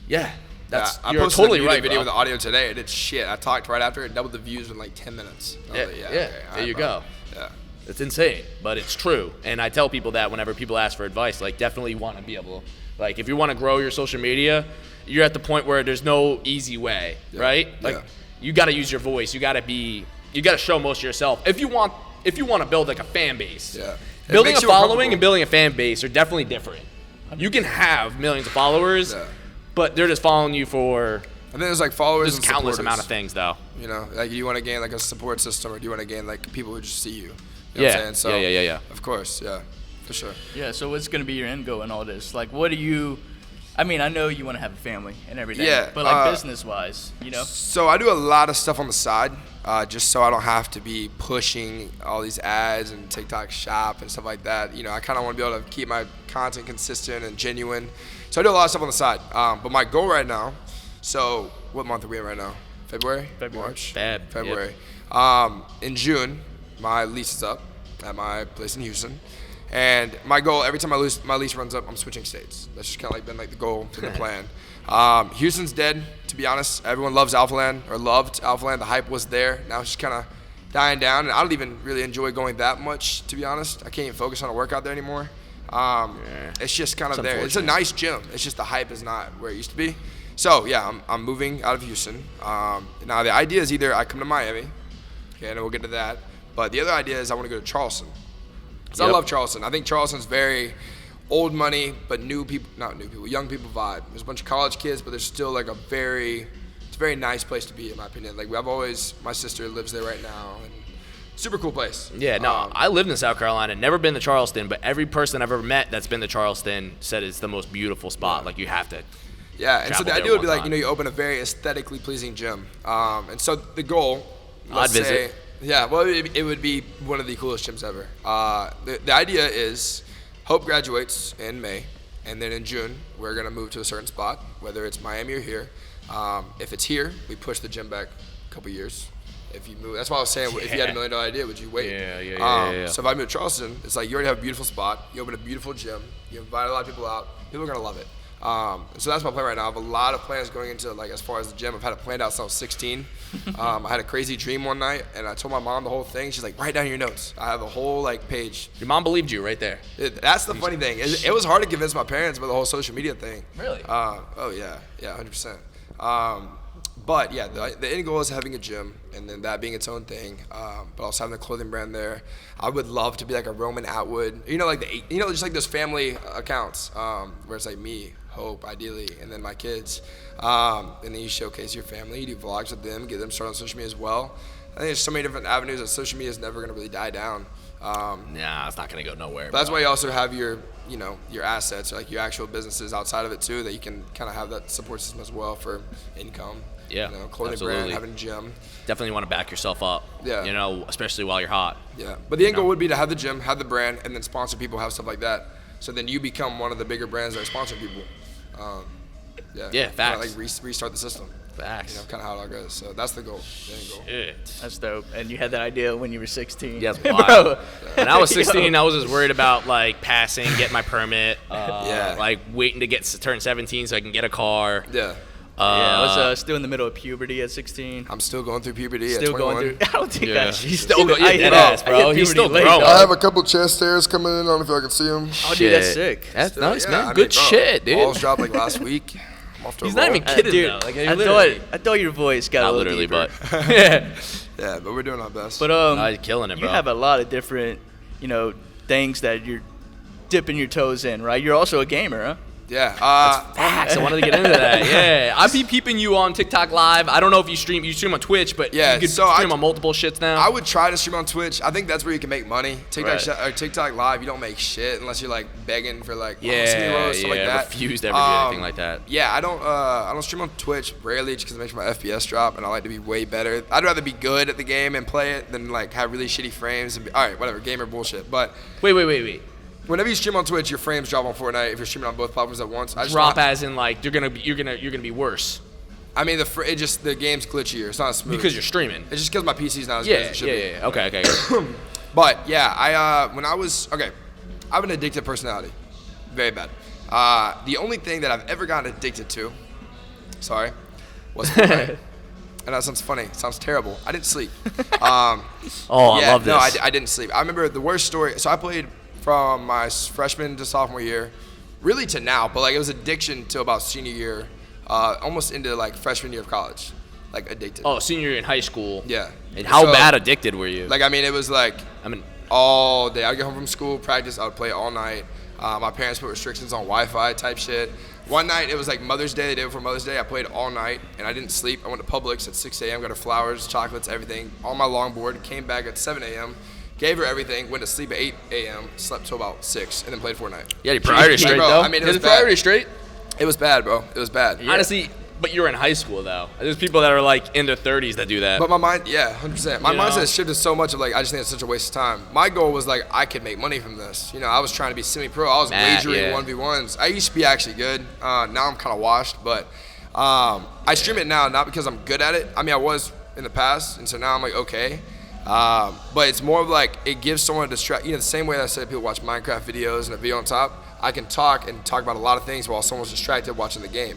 yeah. That's, I you're posted totally a music right, video bro. with the audio today. It did shit. I talked right after it, doubled the views in like 10 minutes. I was Yeah, like, yeah. okay, all There right, you bro. go. Yeah. It's insane, but it's true. And I tell people that whenever people ask for advice, like definitely want to be able, like if you want to grow your social media, you're at the point where there's no easy way, right? Like Yeah. you got to use your voice. You got to show most of yourself. If you want if you want to build like a fan base. Yeah. Building a following and building a fan base are definitely different. You can have millions of followers, but they're just following you for. I think there's like followers There's and countless supporters. amount of things, though. You know, like do you want to gain like a support system, or do you want to gain like people who just see you? You know Yeah. what I'm saying? So, Yeah. Of course, yeah, for sure. Yeah, so what's going to be your end goal in all this? Like, what do you, I mean, I know you want to have a family and everything, Yeah, but like business-wise, you know? So I do a lot of stuff on the side, just so I don't have to be pushing all these ads and TikTok Shop and stuff like that. You know, I kind of want to be able to keep my content consistent and genuine. So I do a lot of stuff on the side. But my goal right now, so what month are we in right now? February? March? February. In June, my lease is up at my place in Houston. And my goal, every time my lease runs up, I'm switching states. That's just kind of like been like the goal and the plan. Houston's dead, to be honest. Everyone loves Alphaland, or loved Alphaland. The hype was there. Now it's just kind of dying down. And I don't even really enjoy going that much, to be honest. I can't even focus on a workout there anymore. It's just kind of there. It's a nice gym. It's just the hype is not where it used to be. So yeah, I'm moving out of Houston. Now the idea is either I come to Miami, okay, and we'll get to that. But the other idea is I want to go to Charleston. Because I love Charleston. I think Charleston's very old money, but young people vibe. There's a bunch of college kids, but there's still like it's a very nice place to be, in my opinion. Like my sister lives there right now, and super cool place. Yeah, no, I lived in South Carolina, never been to Charleston, but every person I've ever met that's been to Charleston said it's the most beautiful spot. Like, you have to. Yeah, and so the idea would be like, you open a very aesthetically pleasing gym. And so the goal, I'd visit. Yeah, well, it would be one of the coolest gyms ever. The idea is Hope graduates in May, and then in June, we're going to move to a certain spot, whether it's Miami or here. If it's here, we push the gym back a couple years. If you move, that's why I was saying, if you had $1 million idea, would you wait? Yeah. So if I move to Charleston, it's like you already have a beautiful spot. You open a beautiful gym. You invite a lot of people out. People are going to love it. So that's my plan right now. I have a lot of plans going into, like, as far as the gym. I've had it planned out since I was 16. I had a crazy dream one night, and I told my mom the whole thing. She's like, write down your notes. I have a whole, like, page. Your mom believed you right there. That's the funny thing. It was hard to convince my parents with the whole social media thing. Really? Oh, yeah. Yeah, 100%. But, yeah, the end goal is having a gym, and then that being its own thing, but also having a clothing brand there. I would love to be like a Roman Atwood. Just like those family accounts where it's like me, Hope, ideally, and then my kids. And then you showcase your family, you do vlogs with them, get them started on social media as well. I think there's so many different avenues that social media is never going to really die down. Nah, it's not going to go nowhere. That's why you also have your assets, or like your actual businesses outside of it too, that you can kind of have that support system as well for income. Yeah, clothing brand, having a gym. Definitely want to back yourself up. Yeah. Especially while you're hot. Yeah, but the end goal would be to have the gym, have the brand, and then sponsor people, have stuff like that. So then you become one of the bigger brands that are sponsoring people. Yeah, facts. Like restart the system. Facts. Kind of how it all goes. So that's the goal. The end goal. Shit. That's dope. And you had that idea when you were 16. Yeah, that's wild. When I was 16, I was just worried about like passing, getting my permit, like waiting to turn 17 so I can get a car. Yeah. I was still in the middle of puberty at 16. I'm still going through puberty Still at 21. going through. I don't think that. He's still going. You're dead ass, bro. He's still growing. I have a couple chest hairs coming in. I don't know if y'all can see them. Oh, dude, that's sick. That's nice, man. Good shit, dude. Balls dropped like last week. I'm off to He's a not roll. even kidding, dude. though. Like, I thought your voice got not a little literally, deeper. but yeah, Yeah, but we're doing our best. But he's killing it, bro. You have a lot of different, things that you're dipping your toes in, right? You're also a gamer, huh? Yeah. Facts. I wanted to get into that. Yeah, I've been peeping you on TikTok Live. I don't know if you stream on Twitch, but Yeah, you can so stream on multiple shits now. I would try to stream on Twitch. I think that's where you can make money. Right. TikTok Live, you don't make shit unless you're like begging for like stuff like that. Refuse to ever do anything like that. Yeah, I don't stream on Twitch rarely just because it makes my FPS drop, and I like to be way better. I'd rather be good at the game and play it than like have really shitty frames and all right, whatever, gamer bullshit. But Wait. whenever you stream on Twitch, your frames drop on Fortnite if you're streaming on both platforms at once. Drop as in like you're gonna be worse. I mean the game's glitchier. It's not as smooth Because you're streaming. It's just because my PC's not as good as it should be. Yeah. Okay. But yeah, I have an addictive personality, very bad. The only thing that I've ever gotten addicted to, was Fortnite. And that sounds funny. It sounds terrible. I didn't sleep. I love this. No, I didn't sleep. I remember the worst story. So I played from my freshman to sophomore year, really to now, but like it was addiction to about senior year, almost into like freshman year of college. like addicted. Oh, senior year in high school. Yeah. And how So, bad addicted were you? Like, I mean, it was like I mean, all day. I'd get home from school, practice, I would play all night. My parents put restrictions on Wi-Fi type shit. One night, it was like Mother's Day, the day before Mother's Day, I played all night, and I didn't sleep. I went to Publix at 6 a.m., got her flowers, chocolates, everything, on my longboard, came back at 7 a.m., gave her everything, went to sleep at 8 a.m., slept till about 6, and then played Fortnite. yeah, your priority straight, bro, though. I mean, it was His priority bad. straight? It was bad, bro. It was bad. Honestly, but you're in high school, though. There's people that are, like, in their 30s that do that. But my mind, yeah, 100%. My You know? mindset has shifted so much of like, I just think it's such a waste of time. My goal was like, I could make money from this. You know, I was trying to be semi-pro. I was wagering yeah. 1v1s. I used to be actually good. Now I'm kind of washed, but I stream it now not because I'm good at it. I mean, I was in the past, and so now I'm like, okay. But it's more of like, it gives someone a distract. You know, the same way that I said people watch Minecraft videos and a video on top, I can talk about a lot of things while someone's distracted watching the game.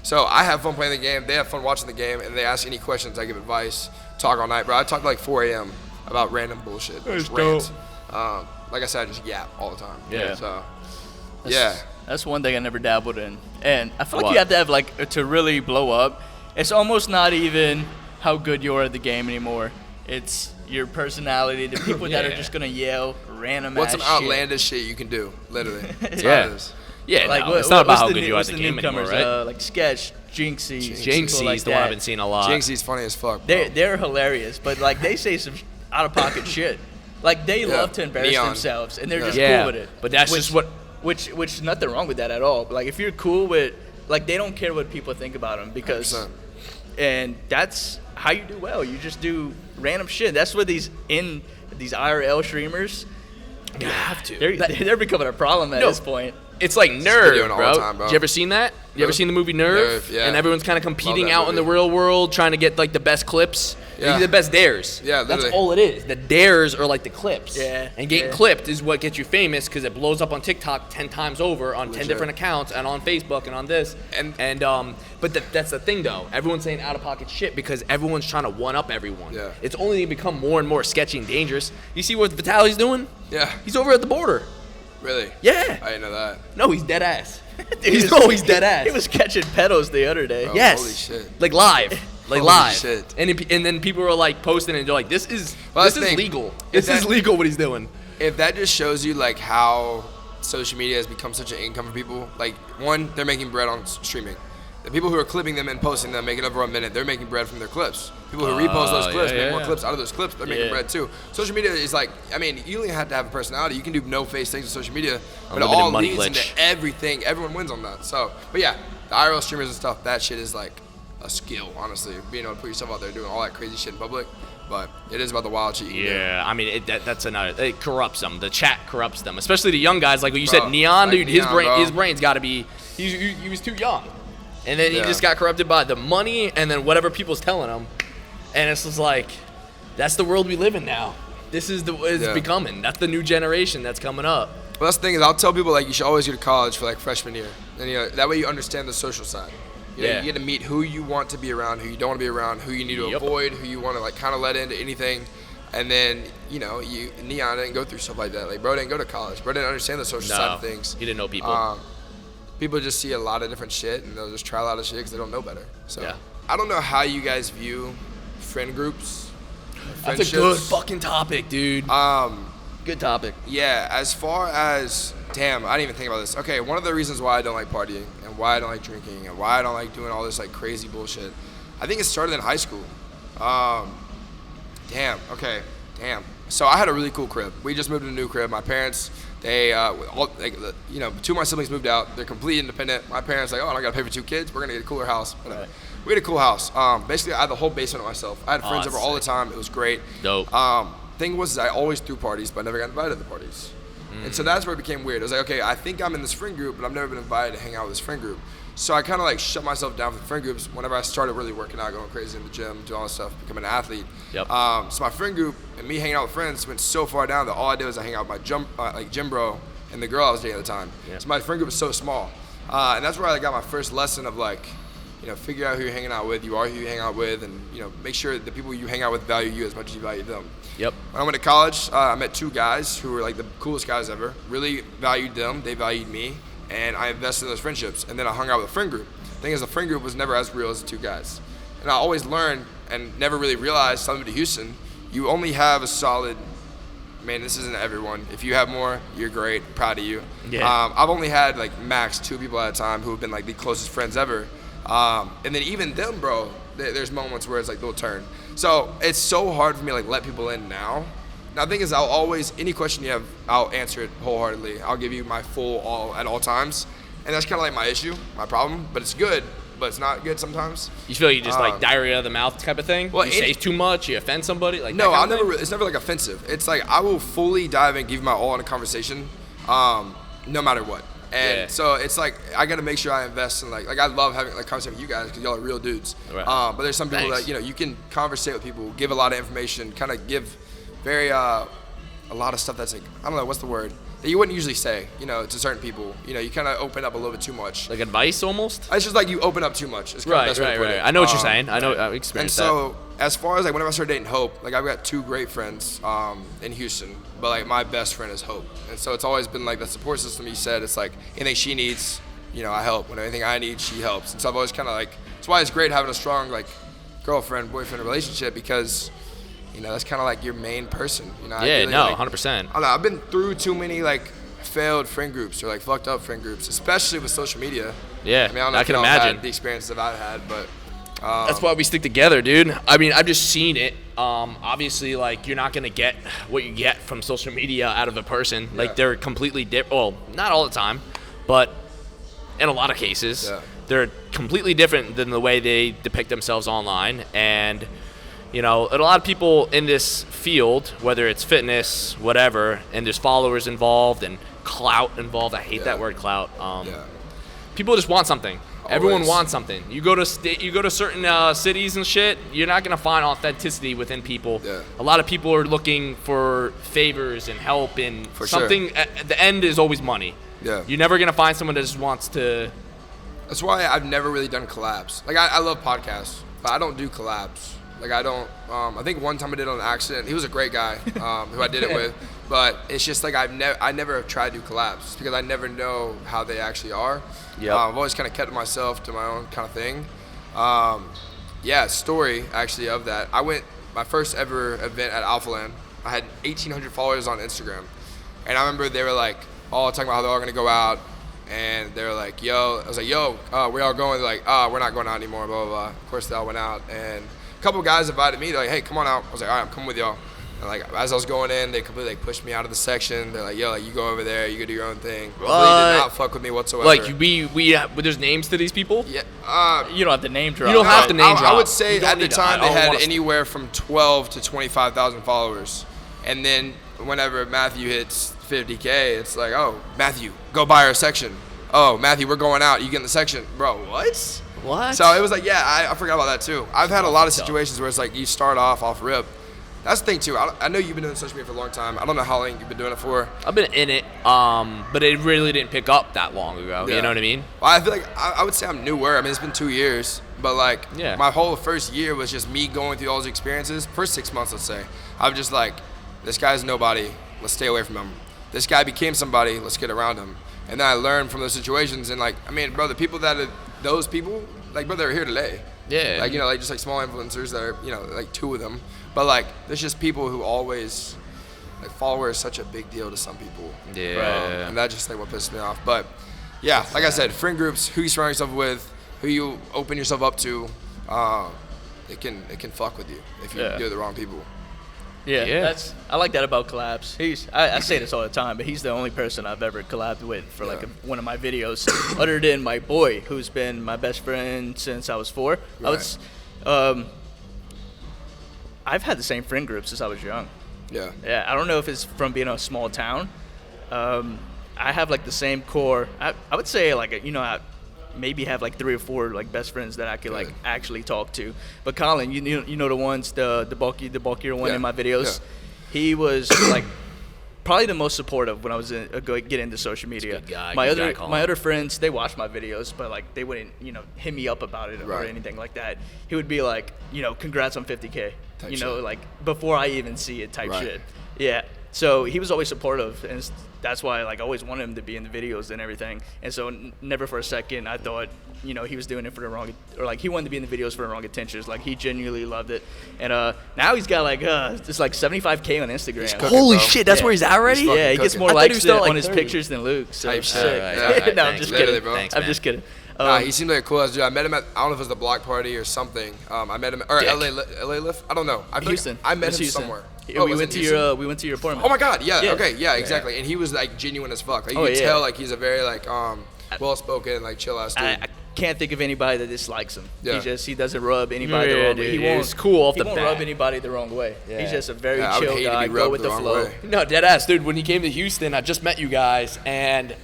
So I have fun playing the game, they have fun watching the game, and they ask any questions, I give advice, talk all night. Bro, I talk like 4 a.m. about random bullshit. Just rants. Like I said, I just yap all the time. Yeah. So, That's one thing I never dabbled in. And I feel like What? you have to have, like, to really blow up, it's almost not even how good you are at the game anymore. It's your personality, the people that are just going to yell random What's ass some outlandish shit you can do, literally. That's Yeah. all it is. Yeah, Like, no, it's not about how good you are at what's the the game anymore, newcomers, right? like Sketch, Jinxie, people Jinxie's like the one I've that. been seeing a lot. Jinxie's funny as fuck, bro. They're hilarious, but like they say some out of pocket shit. Like they love to embarrass Neon. themselves, and they're just Yeah, cool with it. but that's just what- which nothing wrong with that at all. But like if you're cool with, like they don't care what people think about them because, 100%. and that's how you do well. You just do random shit. That's what these IRL streamers. You have to. They're becoming a problem at this point. It's like doing Nerve, it all bro. the time, bro. You ever seen that? You ever Nerve? seen the movie Nerve? Nerve, yeah. And everyone's kind of competing that out in the movie. real world, trying to get like the best clips. Yeah. The best dares. Yeah, That's literally. all it is. The dares are like the clips. Yeah, And getting yeah. clipped is what gets you famous because it blows up on TikTok 10 times over on 10 Legit. different accounts and on Facebook and on this. But that's the thing though. Everyone's saying out of pocket shit because everyone's trying to one up everyone. Yeah. It's only become more and more sketchy and dangerous. You see what Vitaly's doing? Yeah. He's over at the border. Really? Yeah. I didn't know that. No, he's dead ass. He's he's dead ass. He was catching pedos the other day. Bro, Yes. Holy shit. Like live. Like Holy live. shit. And then people are like posting and they're like, this is Well, this that's is the thing. legal. If This is that- legal what he's doing. If that just shows you like how social media has become such an income for people, like one, they're making bread on streaming. The people who are clipping them and posting them, making over a minute, they're making bread from their clips. People who repost those clips, make more clips out of those clips, they're making Yeah. bread too. Social media is like, I mean, you only have to have a personality. You can do no face things on social media, but it Unlimited all money leads into glitch. everything. Everyone wins on that. So, but yeah, the IRL streamers and stuff, that shit is like a skill, honestly. Being able to put yourself out there doing all that crazy shit in public, but it is about the wild shit you can do. Yeah, I mean that's another. It corrupts them. The chat corrupts them, especially the young guys. Like what you Bro, said, Neon, like dude. His Neon, bro. brain's got to be. He was too young, and then he Yeah. just got corrupted by the money and then whatever people's telling him, and it's just like, that's the world we live in now. This is it's Yeah. becoming. That's the new generation that's coming up. Well, that's the thing is I'll tell people like you should always go to college for like freshman year, and that way you understand the social side. You know, Yeah. you get to meet who you want to be around, who you don't want to be around, who you need to Yep. avoid, who you want to like kind of let into anything, and then Neon didn't go through stuff like that. Like bro didn't go to college, bro didn't understand the social side of things. He didn't know people. People just see a lot of different shit and they'll just try a lot of shit because they don't know better. So Yeah. I don't know how you guys view friend groups. That's a good fucking topic, dude. Good topic. Yeah, as far as, damn, I didn't even think about this. Okay, one of the reasons why I don't like partying and why I don't like drinking and why I don't like doing all this like crazy bullshit, I think it started in high school. Damn. So I had a really cool crib. We just moved to a new crib. My parents, two of my siblings moved out. They're completely independent. My parents like, oh, I don't got to pay for 2 kids. We're going to get a cooler house. Whatever. Right. We had a cool house. Basically, I had the whole basement of myself. I had friends that's over all the sick. time. It was great. Dope. Thing was, I always threw parties, but I never got invited to the parties. And so that's where it became weird. I was like, okay, I think I'm in this friend group, but I've never been invited to hang out with this friend group. So I kind of like shut myself down for the friend groups whenever I started really working out, going crazy in the gym, doing all this stuff, becoming an athlete. Yep. So my friend group and me hanging out with friends went so far down that all I did was I hang out with my GYMBRO and the girl I was dating at the time. Yeah. So my friend group was so small. And that's where I got my first lesson of like, figure out who you're hanging out with, you are who you hang out with, and make sure the people you hang out with value you as much as you value them. Yep. When I went to college, I met 2 guys who were like the coolest guys ever. Really valued them, they valued me, and I invested in those friendships. And then I hung out with a friend group. The thing is, the friend group was never as real as the 2 guys. And I always learn and never really realized, coming to Houston, you only have a solid, man, this isn't everyone. If you have more, you're great, proud of you. Yeah. I've only had like max 2 people at a time who have been like the closest friends ever. And then even them, bro, there's moments where it's like they'll turn. So it's so hard for me to like let people in now. Now the thing is, I'll always, any question you have, I'll answer it wholeheartedly. I'll give you my full all at all times. And that's kind of like my issue, my problem, but it's good. But it's not good sometimes. You feel you just like diarrhea of the mouth type of thing? Well, you say too much, you offend somebody? Like no, that I'll kind of never. It's never like offensive. It's like I will fully dive in, give my all in a conversation, no matter what. And so it's like I gotta make sure I invest in like I love having like conversation with you guys because y'all are real dudes. Right. But there's some people that you can conversate with people, give a lot of information, kind of give very a lot of stuff that's like I don't know what's the word. That you wouldn't usually say, to certain people. You kind of open up a little bit too much. Like advice almost? It's just like you open up too much. It's Right. I know what you're saying. I know. I've And experienced so, as far as like whenever I started dating Hope, like I've got 2 great friends in Houston, but like my best friend is Hope. And so it's always been like the support system. You said it's like anything she needs, I help. When anything I need, she helps. And so I've always kind of like. That's why it's great having a strong like girlfriend boyfriend relationship because. That's kind of like your main person. Yeah, really, 100%. I don't know. I've been through too many like failed friend groups or like fucked up friend groups, especially with social media. Yeah, I mean, I don't know I if can y'all imagine. had the experiences that I've had, but That's why we stick together, dude. I mean, I've just seen it. Obviously, like you're not gonna get what you get from social media out of a person. Like they're completely different. Well, not all the time, but in a lot of cases, they're completely different than the way they depict themselves online. And and a lot of people in this field, whether it's fitness, whatever, and there's followers involved and clout involved. I hate that word, clout. People just want something. Everyone wants something. You go to certain cities and shit, you're not gonna find authenticity within people. A lot of people are looking for favors and help and something. At the end is always money. You're never gonna find someone that just wants to. That's why I've never really done collabs. Like I love podcasts, but I don't do collabs. Like I don't. I think one time I did it on accident. He was a great guy who I did it with, but it's just like I never have tried to do collabs because I never know how they actually are. I've always kind of kept myself to my own kind of thing. Story actually of that. I went my first ever event at Alphaland. I had 1,800 followers on Instagram, and I remember they were like all talking about how they're all gonna go out, and they were like, "Yo," I was like, "Yo, we all going?" They're like, "We're not going out anymore." Blah blah blah. Of course, they all went out and. A couple guys invited me. They're like, "Hey, come on out." I was like, "All right, I'm coming with y'all." And like as I was going in, they completely like pushed me out of the section. They're like, "Yo, like you go over there. You go do your own thing." They did not fuck with me whatsoever. Like there's names to these people. Yeah. You don't have to name drop. You don't have to name drop. I would say at the time they had wanna anywhere from 12 to 25,000 followers, and then whenever Matthew hits 50K, it's like, "Oh, Matthew, go buy our section." "Oh, Matthew, we're going out. You get in the section, bro." What? What? So it was like, I forgot about that too. I've had a lot of situations where it's like you start off rip. That's the thing too. I know you've been doing social media for a long time. I don't know how long you've been doing it for. I've been in it, but it really didn't pick up that long ago. You know what I mean? Well, I feel like I would say I'm newer. I mean, it's been 2 years, but like my whole first year was just me going through all those experiences. First 6 months, let's say, I'm just like, this guy's nobody. Let's stay away from him. This guy became somebody. Let's get around him. And then I learned from those situations. And like, I mean, bro, the people that are those people, like, bro, they're here today. Yeah. Like, like just like small influencers that are, like 2 of them. But like, there's just people who always, like, follower is such a big deal to some people. Yeah. And that just like what pisses me off. But yeah, like I said, friend groups, who you surround yourself with, who you open yourself up to, it can fuck with you if you do the wrong people. Yeah. I like that about collabs. I say this all the time, but he's the only person I've ever collabed with for like one of my videos, other than my boy, who's been my best friend since I was 4. Right. I've had the same friend group since I was young. Yeah. I don't know if it's from being a small town. I have like the same core. I would say like I maybe have like 3 or 4 like best friends that I could like actually talk to. But Colin, you know the ones, the bulkier one in my videos. He was like probably the most supportive when I was get into social media. Good guy, my good guy, other friends, they watch my videos, but like they wouldn't hit me up about it or anything like that. He would be like, congrats on 50K. Like before I even see it type shit. Yeah. So he was always supportive, and that's why like I always wanted him to be in the videos and everything. And so never for a second I thought, you know, he was doing it for the wrong, or like he wanted to be in the videos for the wrong intentions. Like he genuinely loved it. And now he's got like it's like 75K on Instagram. Cooking, Holy bro. shit, that's where he's at already? He's Yeah, he gets cooking. more I thought he likes was still, like, on his 30. pictures than Luke. So Type shit. Right, Yeah. right, no, I'm thanks, just man. kidding. Literally, bro. Thanks, I'm man. just kidding. Nah, he seemed like a cool ass dude. I met him at, I don't know if it was the block party or something. I met him, or Dick. LA Lift? I don't know. I feel Houston. Like I met It was him Houston. somewhere. Yeah, Oh, we was went it to Houston? your apartment. Oh my god, yeah, Yeah. okay, yeah, exactly. And he was like genuine as fuck. Like you Oh, could yeah. tell like he's a very like well spoken, like chill ass dude. I can't think of anybody that dislikes him. Yeah. He doesn't rub anybody the Yeah, wrong way. dude, He won't, he's cool off he the won't bat. rub anybody the wrong way. Yeah. He's just a very Yeah, I would chill hate to guy. be Go rubbed with the the wrong flow. way. No, dead ass, dude. When he came to Houston, I just met you guys, and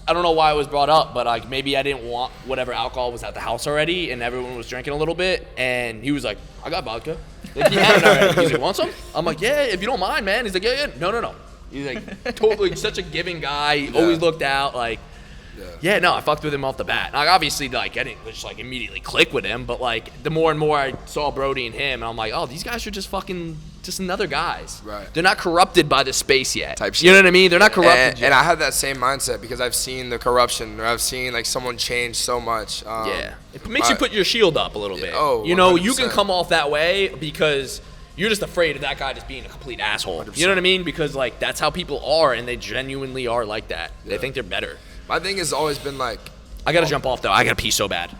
I don't know why it was brought up, but like maybe I didn't want whatever alcohol was at the house already, and everyone was drinking a little bit, and he was like, "I got vodka." Like he had it already. He's like, "Want some?" I'm like, "Yeah, if you don't mind, man." He's like, "Yeah, yeah." No. He's like totally such a giving guy. He always looked out. Like, yeah, no, I fucked with him off the bat. Like obviously, like I didn't just like immediately click with him, but like the more and more I saw Brody and him, and I'm like, oh, these guys are just fucking just another guys. Right. They're not corrupted by the space yet. Type You know shit. what I mean? They're not corrupted And, yet. and I have that same mindset because I've seen the corruption, or I've seen like someone change so much. Yeah, it makes you put your shield up a little bit. oh, you know, you can 100%. come off that way because you're just afraid of that guy just being a complete asshole. You know what I mean? Because like that's how people are, and they genuinely are like that. They Yeah. think they're better. My thing has always been like, I gotta jump off though. I gotta pee so bad.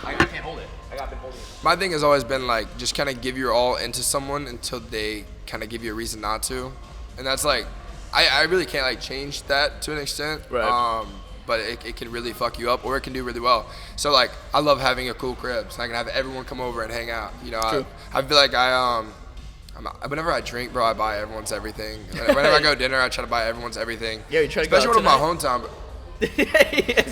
I can't hold it. I got been holding it. my thing has always been like, just kind of give your all into someone until they kind of give you a reason not to, and that's like, I really can't like change that to an extent. Right. But it can really fuck you up, or it can do really well. So like, I love having a cool crib, so I can have everyone come over and hang out. You know, I feel like whenever I drink, bro, I buy everyone's everything. Whenever I go to dinner, I try to buy everyone's everything. Yeah, you try to go especially out when I'm in my hometown.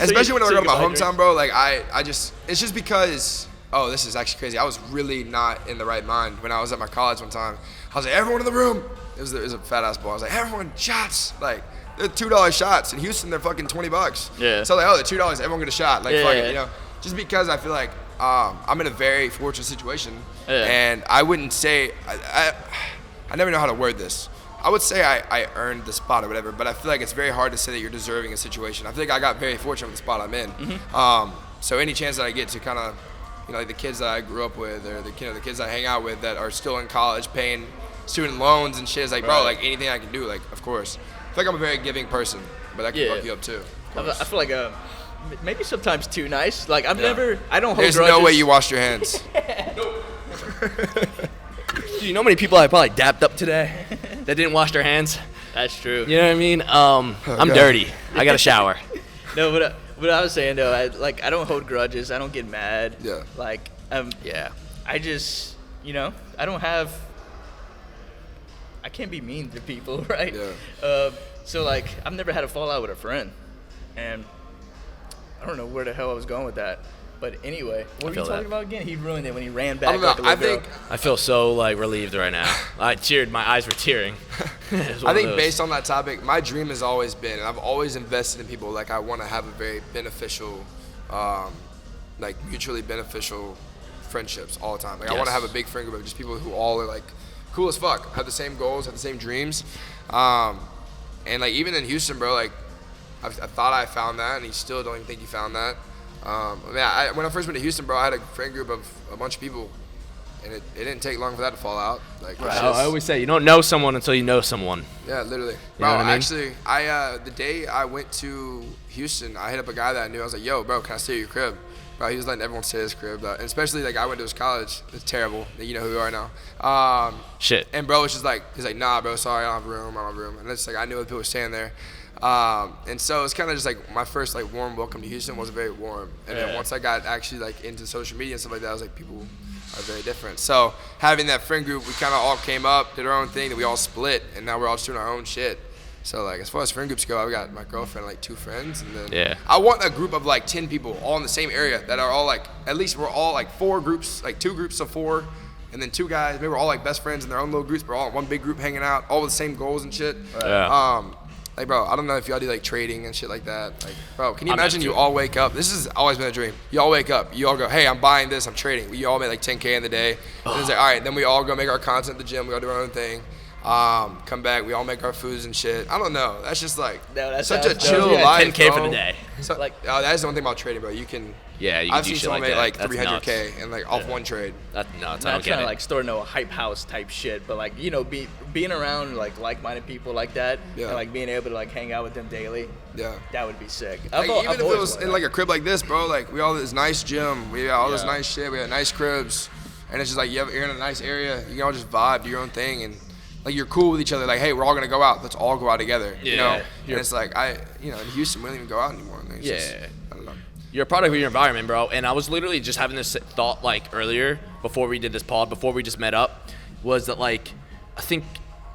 Especially when I go to my hometown, bro. Like I just, it's just because. Oh, this is actually crazy. I was really not in the right mind when I was at my college one time. I was like, everyone in the room. It was a fat ass ball. I was like, everyone, shots. Like, they're $2 shots. In Houston, they're fucking $20. Yeah. So like, oh, they're $2. Everyone get a shot. Like, Yeah, fuck yeah. it, you know. Just because I feel like I'm in a very fortunate situation, Yeah. and I wouldn't say I never know how to word this. I would say I earned the spot or whatever, but I feel like it's very hard to say that you're deserving a situation. I feel like I got very fortunate with the spot I'm in. Mm-hmm. So any chance that I get to kind of, you know, like the kids that I grew up with, or the kids I hang out with that are still in college paying student loans and shit, is like, bro, like anything I can do, like, of course. I feel like I'm a very giving person, but that can Yeah. fuck you up too. I feel like maybe sometimes too nice. Like I don't hold There's grudges. no way you washed your hands. Do you know how many people I probably dapped up today that didn't wash their hands? That's true. You know what I mean? I'm God. dirty. I got to shower. No, but what I was saying though, I don't hold grudges. I don't get mad. Yeah. Like Yeah. I just I can't be mean to people, right? Yeah. So like I've never had a fallout with a friend, and I don't know where the hell I was going with that. But anyway, what were you feel talking that. about again? He ruined it when he ran back. I don't know. Like a I little think girl. I feel so like relieved right now. I cheered. My eyes were tearing. I think based on that topic, my dream has always been, and I've always invested in people, like I want to have a very beneficial, like mutually beneficial friendships all the time. Like I want to Yes. have a big friend group of just people who all are like cool as fuck, have the same goals, have the same dreams. And like even in Houston, bro, like I thought I found that, and you still don't even think you found that. When I first went to Houston, bro, I had a friend group of a bunch of people, and it didn't take long for that to fall out. Like, it's I just- always say you don't know someone until you know someone. yeah, literally. know Bro, what I mean? actually, the day I went to Houston, I hit up a guy that I knew. I was like, yo, bro, can I stay at your crib? Bro, he was letting everyone stay at his crib. And especially, like, I went to his college. It's terrible. You know who we are now. Shit. And bro was just like, he's like, nah, bro, sorry, I don't have a room. I don't have a room. And it's like, I knew other people were staying there. And so it's kind of just like my first like warm welcome to Houston wasn't very warm. And then once I got actually like into social media and stuff like that, I was like, people are very different. So having that friend group, we kind of all came up, did our own thing, then we all split, and now we're all just doing our own shit. So like as far as friend groups go, I've got my girlfriend, like 2 friends, and then Yeah. I want a group of like 10 people all in the same area that are all like, at least we're all like 4 groups, like 2 groups of 4, and then 2 guys. Maybe we're all like best friends in their own little groups, but we're all in one big group hanging out, all with the same goals and shit. Yeah. Like, bro, I don't know if y'all do like trading and shit like that. Like, bro, can you I'm imagine into you it. all wake up? This has always been a dream. You all wake up, you all go, hey, I'm buying this, I'm trading. You all make like 10K in the day. And it's like, all right, then we all go make our content at the gym, we all do our own thing. Come back, we all make our foods and shit. I don't know. That's just like No, that such a sounds chill dope. life, 10K bro. for the day. So, Like- that's the one thing about trading, bro. You can. Yeah, you can I've do seen shit someone like make that. like That's 300K and like off one trade. That's nuts. I'm I not don't trying get to it. like store no hype house type shit, but like being around like-minded people like that, Yeah. and like being able to like hang out with them daily, Yeah. that would be sick. Like, even if it was in like a crib like this, bro, like we all this nice gym, we got all this Yeah. nice shit, we got nice cribs, and it's just like you're in a nice area, you can all just vibe, do your own thing, and like you're cool with each other. Like, hey, we're all gonna go out, let's all go out together, you know. And it's like in Houston we don't even go out anymore. And it's just, I don't know. You're a product of your environment, bro. And I was literally just having this thought like earlier before we did this pod, before we just met up, was that like I think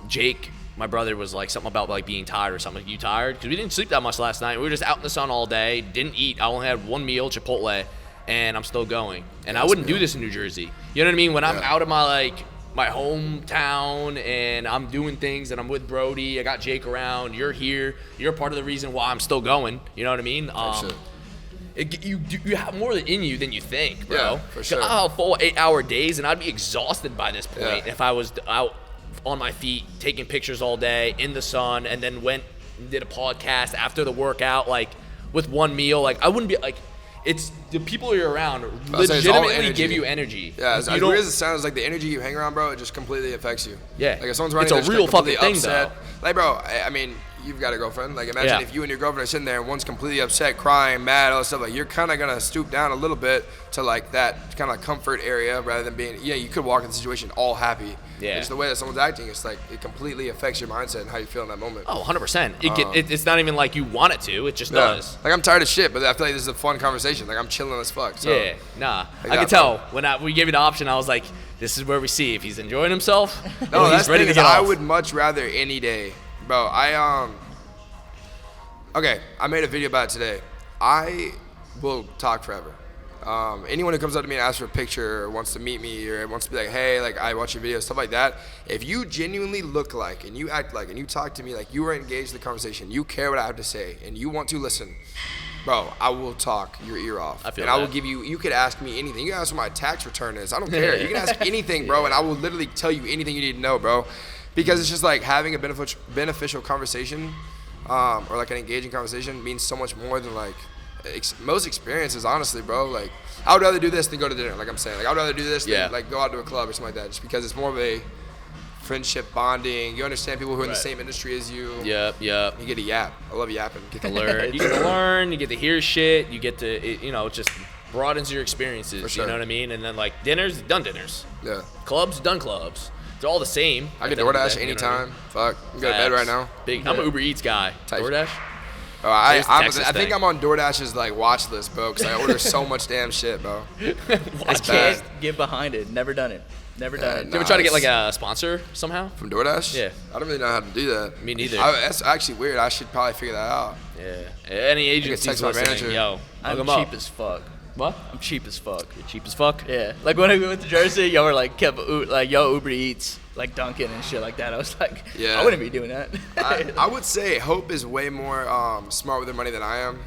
Jake, my brother, was like something about like being tired or something. Like, you tired? Because we didn't sleep that much last night. We were just out in the sun all day, didn't eat. I only had one meal, Chipotle, and I'm still going. And I wouldn't do this in New Jersey. You know what I mean? When I'm out of my hometown and I'm doing things and I'm with Brody, I got Jake around, you're here, you're part of the reason why I'm still going. You know what I mean? You have more in you than you think, bro. Yeah, for sure. I'll have full 8-hour days and I'd be exhausted by this point Yeah. if I was out on my feet taking pictures all day in the sun and then went and did a podcast after the workout, like with one meal. Like I wouldn't be like, it's the people you're around I'll say it's all legitimately energy. give you energy. Yeah, as You weird don't- as it sounds, like the energy you hang around, bro, it just completely affects you. Yeah. Like if someone's running, It's a they're just, real like, completely fucking thing, upset. though. Like, bro, I mean, you've got a girlfriend. Like, imagine Yeah. if you and your girlfriend are sitting there and one's completely upset, crying, mad, all that stuff. Like, you're kind of gonna stoop down a little bit to like that kind of comfort area rather than being. Yeah, you could walk in the situation all happy. Yeah. It's the way that someone's acting. It's like it completely affects your mindset and how you feel in that moment. Oh, 100%. It's not even like you want it to. It just Yeah. does. Like I'm tired of shit, but I feel like this is a fun conversation. Like I'm chilling as fuck. So. Yeah, nah. Like I that, could tell when we gave you the option. I was like, "This is where we see if he's enjoying himself No, or that's he's ready to the thing get is I off." would much rather any day, bro. Okay, I made a video about it today. I will talk forever. Anyone who comes up to me and asks for a picture or wants to meet me or wants to be like, hey, like I watch your videos, stuff like that. If you genuinely look like and you act like and you talk to me like you are engaged in the conversation, you care what I have to say and you want to listen, bro, I will talk your ear off. I feel and I will that. give you. You could ask me anything. You can ask what my tax return is. I don't care. You can ask anything, bro, and I will literally tell you anything you need to know, bro. Because it's just like having a beneficial conversation, or like an engaging conversation means so much more than like most experiences, honestly, bro. Like I would rather do this than go to dinner. Like I'm saying, like I would rather do this than like go out to a club or something like that. Just because it's more of a friendship bonding. You understand people who are in the same industry as you. Yep. You get to yap. I love yapping. Get to learn. You get to learn. You get to hear shit. You get to, it just broadens your experiences. For sure. You know what I mean? And then like dinners, done dinners. Yeah. Clubs, done clubs. They're all the same. I at can the end of the DoorDash day, you know what I anytime. mean? Fuck. I'm going to bed right now. Big. I'm an Uber Eats guy. Tight. DoorDash. Oh, I There's the Texas think thing. I'm on DoorDash's like watch list, bro, because I order so much damn shit, bro. I It's can't bad. get behind it. Never done it. Never done it. You ever try to get like a sponsor somehow? From DoorDash? Yeah. I don't really know how to do that. Me neither. That's actually weird. I should probably figure that out. Yeah. Any agencies text my listening, manager. yo, hook I'm 'em cheap up. as fuck. What? I'm cheap as fuck. You're cheap as fuck. Yeah, like when I went to Jersey, y'all were like kept yo Uber Eats, like Dunkin' and shit like that. I was like, Yeah. I wouldn't be doing that. I would say Hope is way more smart with her money than I am.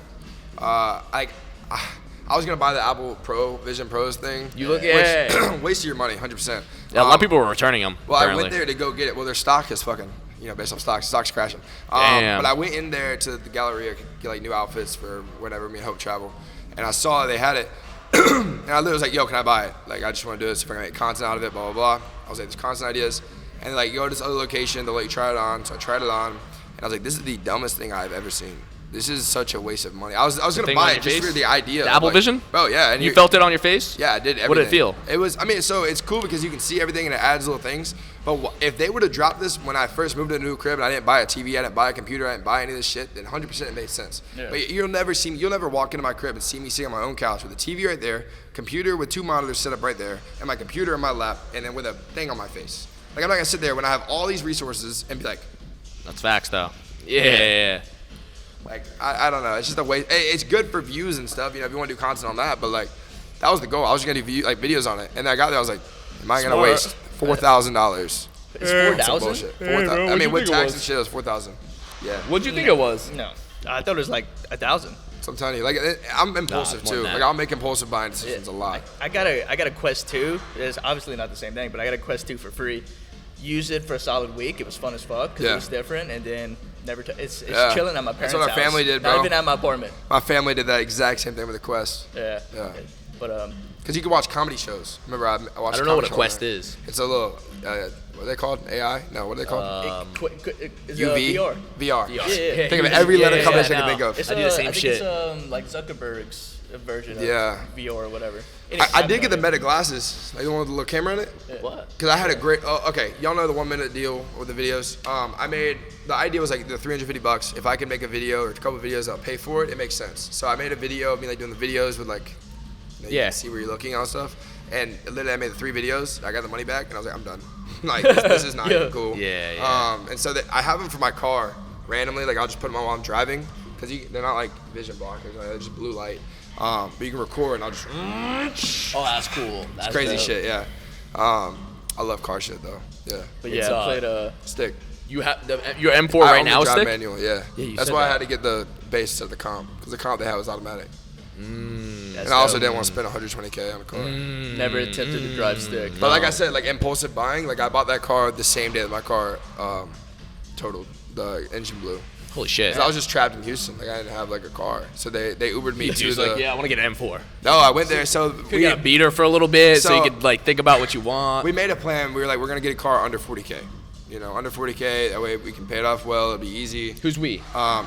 I was gonna buy the Apple Vision Pros thing. You look- which yeah. waste of your money, 100%. Yeah, a lot of people were returning them. Well, apparently. I went there to go get it. Well, their stock is fucking, based off stocks. Stock's crashing. Damn. But I went in there to the Galleria to get like new outfits for whenever me and Hope travel, and I saw they had it, and I literally was like, "Yo, can I buy it? Like, I just want to do this. If I can make content out of it, blah blah blah." I was like, "There's content ideas," and like, go to this other location. They'll let you try it on. So I tried it on, and I was like, "This is the dumbest thing I've ever seen. This is such a waste of money." I was gonna thing buy on it your just face? for the idea. The of, Apple like, Vision? Bro, yeah. And You felt it on your face? Yeah, I did everything. What did it feel? It was, so it's cool because you can see everything and it adds little things. But if they would have dropped this when I first moved to a new crib and I didn't buy a TV, I didn't buy a computer, I didn't buy any of this shit, then 100% it made sense. Yeah. But you'll never walk into my crib and see me sitting on my own couch with a TV right there, computer with 2 monitors set up right there, and my computer in my lap, and then with a thing on my face. Like, I'm not gonna sit there when I have all these resources and be like, That's facts, though. Yeah. like, I don't know. It's just a waste. It's good for views and stuff, if you want to do content on that, but like, that was the goal. I was just gonna do videos on it. And then I got there, I was like, am I gonna Smart. waste $4,000? It's Some 4,000. bullshit. 4,000. I what'd mean, you with think it tax was? and shit, it was 4,000. Yeah. What'd you think it was? No, I thought it was like 1,000. So I'm telling you, like, I'm impulsive it's more too. than Like, that. I'll make impulsive buying decisions a lot. I got a Quest 2. It's obviously not the same thing, but I got a Quest 2 for free. used it for a solid week. It was fun as fuck because Yeah. it was different, and then never. It's Yeah. chilling at my parents' That's what our house. family did, bro. Not even at my apartment. My family did that exact same thing with the Quest. Yeah. Yeah. But Because you can watch comedy shows. Remember, I watched I don't know what a comedy show Quest there. is. It's a little, what are they called? AI? No, what are they called? it's UV? VR. VR. VR. Yeah. Think of every letter Yeah, combination I no. can think of. It's I do the same think shit. It's like Zuckerberg's version of Yeah. VR or whatever. I did get the Meta glasses. Like the one with the little camera in it. What? Because I had a great, okay, y'all know the 1 minute deal with the videos. The idea was like the $350. If I can make a video or a couple of videos, I'll pay for it. It makes sense. So I made a video of me like doing the videos with like, you Yeah. can see where you're looking and stuff. And literally I made the 3 videos. I got the money back and I was like, I'm done. Like this is not Yeah. even cool. Yeah. And so I have them for my car randomly. Like I'll just put them on while I'm driving because they're not like vision blockers. They're just blue light. But you can record and I'll just. Oh, that's cool. That's Crazy dope. shit, yeah. I love car shit though. Yeah. But It's, yeah, I played Stick. You have your M4 I right only now is drive stick? manual, yeah. Yeah, you That's said why I that. had to get the base of the comp because the comp they had was automatic, That's and I also dope. didn't want to spend 120K on a car. Never attempted to drive stick. But like I said, like impulsive buying, like I bought that car the same day that my car totaled, the engine blew. Holy shit. 'Cause I was just trapped in Houston, like I didn't have like a car, so they Ubered me He to was the. like, yeah, I want to get an M4. No, I went there, so You got a beater for a little bit so So- you could like think about what you want. we made a plan. We were like, we're gonna get a car under 40K. You know, under 40K. That way we can pay it off well. It'll be easy. Who's we?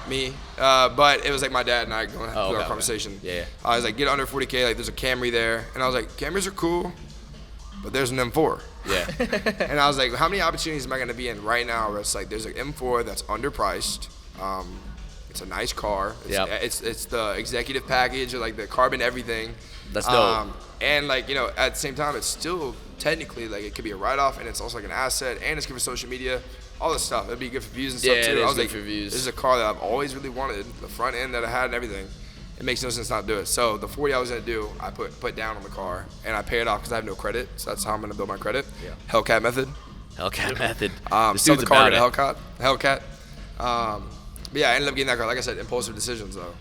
Me. But it was like my dad and I going through okay, our okay. conversation. Yeah. I was like, get under 40K. Like, there's a Camry there, and I was like, Camrys are cool, but there's an M4. Yeah. And I was like, how many opportunities am I gonna be in right now? Where it's like, there's an M4 that's underpriced. It's a nice car. Yep. It's the executive package or like the carbon everything. That's dope. And like, you know, at the same time, it's still technically like it could be a write-off, and it's also like an asset, and it's good for social media, all this stuff. It'd be good for views and stuff Yeah, too. it is I was good like, for views. this is a car that I've always really wanted. The front end that I had and everything. It makes no sense not to do it. So the 40 I was gonna do, I put down on the car, and I pay it off because I have no credit. So that's how I'm gonna build my credit. Yeah. Hellcat method. Hellcat method. This Sell dude's the car about to it. Hellcat. But yeah, I ended up getting that car. Like I said, impulsive decisions though.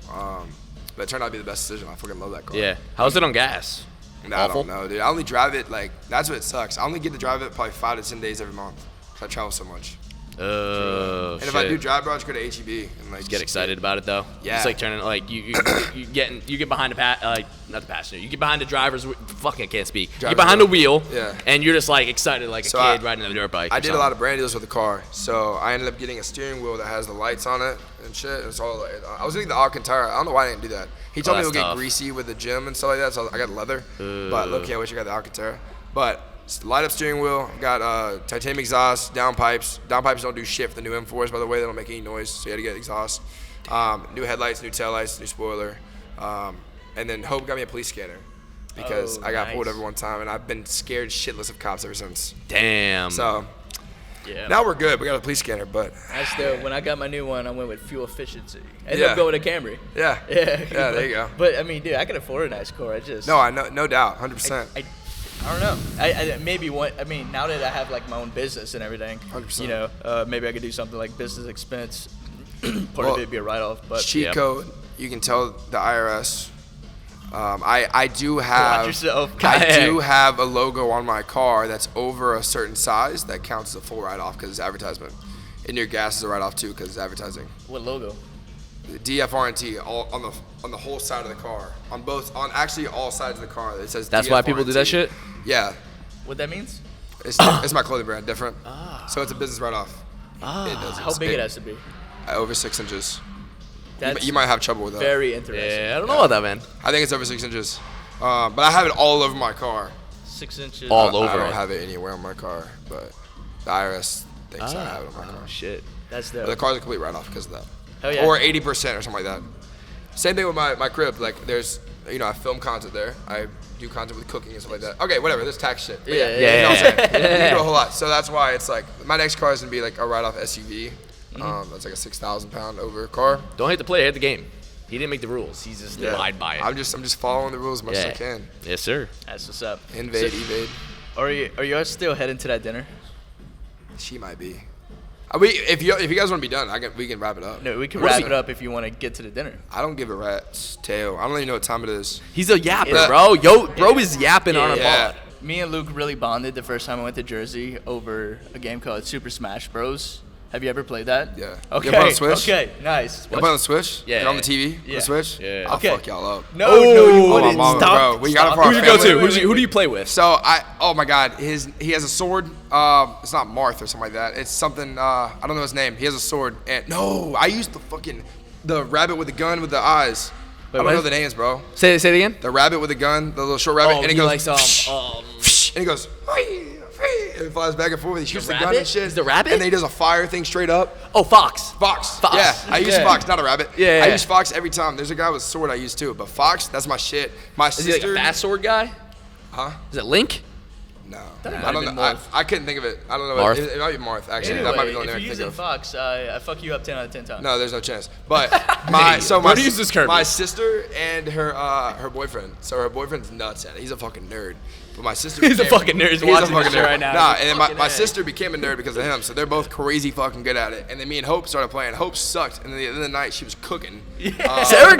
But it turned out to be the best decision. I fucking love that car. Yeah. How's it on gas? Nah, I Awful? don't know, dude. I only drive it like that's what it sucks. I only get to drive it probably 5 to 10 days every month. 'Cause I travel so much. Oh, And shit. if I do drive, bro, I just go to HEB and like Get excited about it though. Yeah. It's like turning like you get behind the not the passenger. You get behind the driver's fuck I can't speak. You get Driver's behind the wheel. wheel. Yeah. And you're just like excited like So a kid I- riding a dirt bike. I did a lot of brand deals with the car, so I ended up getting a steering wheel that has the lights on it and shit. It's all. I was getting the Alcantara. I don't know why I didn't do that. He told me it that's would get tough. greasy with the gym and stuff like that, so I got leather. But look, I wish I got the Alcantara. But light up steering wheel, got titanium exhaust, down pipes. Down pipes don't do shit for the new M4s, by the way. They don't make any noise, so you had to get exhaust. New headlights, new taillights, new spoiler, and then Hope got me a police scanner because I got pulled nice. over one time, and I've been scared shitless of cops ever since. Damn. So. Yeah. Now we're good. We got a police scanner, but That's dope. When I got my new one, I went with fuel efficiency. I ended Yeah. up going with a Camry. yeah, Yeah. yeah. There you go. But I mean, dude, I can afford a nice car. I just No, I know, no doubt, 100%. I don't know. I maybe one. I mean, now that I have like my own business and everything, 100%. you know, maybe I could do something like business expense. Part Well, of it be a write-off, but Cheat Yep. code. You can tell the IRS. I do have. watch yourself. I do have a logo on my car that's over a certain size that counts as a full write-off because it's advertisement. And your gas is a write-off too because it's advertising. What logo? DFR&T all on the whole side of the car, on actually all sides of the car. It says. That's why people do that DFR&T. shit? Yeah, What that means? it's my clothing brand, different. So it's a business write-off. It does. How It's big it has to be? Over 6 inches. That's You might have trouble with that. very interesting. Yeah, I don't know about that, man. I think it's over 6 inches. But I have it all over my car. 6 inches. All I over don't it. have it anywhere on my car, but the IRS thinks I have it on my car. Oh shit. That's But the dope. car's a complete write-off because of that. Hell yeah. Or 80% or something like that. Same thing with my crib. Like there's, you know, I film content there. I do content with cooking and stuff like that. Okay, whatever. There's tax shit. But Yeah, you know what I'm saying? yeah. You do a whole lot. So that's why it's like my next car is gonna be like a write-off SUV. That's like a 6,000 pound over car. Don't hate the player, hate the game. He didn't make the rules. He's just abide by it. I'm just following the rules as much as I Yeah. can. Yes, sir. That's what's up. Invade, So, evade. are you guys still heading to that dinner? She might be. If you guys want to be done, we can wrap it up. No, we can What is wrap it? it up if you want to get to the dinner. I don't give a rat's tail. I don't even know what time it is. He's a yapper, Yeah. bro. Bro is yapping on a Yeah. pod. me and Luke really bonded the first time I went to Jersey over a game called Super Smash Bros. Have you ever played that? Yeah. Okay. You play on the Switch? Okay. Nice. You play on the Switch? Yeah. You're on the TV? Yeah. The Switch? Yeah. I'll Okay. fuck y'all up. No, no, you Oh, wouldn't. my mama, Stop. bro. We got it for our Who do you go family. to? Who do you play with? So oh my God, he has a sword. It's not Marth or something like that. It's something. I don't know his name. He has a sword. And no, I used the rabbit with the gun with the eyes. I don't what? know the names, bro. Say it again. The rabbit with the gun, the little short rabbit, Oh, and he it goes. likes and he goes. And it flies back and forth. He shoots the gun rabbit? and shit. He's the rabbit? And then he does a fire thing straight up. Oh, Fox. Fox. Fox. Yeah, I use Yeah. Fox, not a rabbit. Yeah, I yeah. use Fox every time. There's a guy with a sword I use too, but Fox, that's my shit. My Is sister. he like a fast sword guy? Huh? Is it Link? No. might I have don't been know. Marth. I couldn't think of it. I don't know. Marth? It might be Marth, actually. Anyway, that might be the only if name I you're can think using of. Fox, I fuck you up 10 out of 10 times. No, there's no chance. But my Where do you use this Kirby? my sister and her boyfriend. So her boyfriend's nuts at it. He's a fucking nerd. But my sister He's a became- fucking nerd. He's He's a watching fucking this shit nerd. right now. Nah, He's a and then fucking my nerd. sister became a nerd because of him. So they're both crazy fucking good at it. And then me and Hope started playing. Hope sucked. And then the end of the night she was cooking. Sarah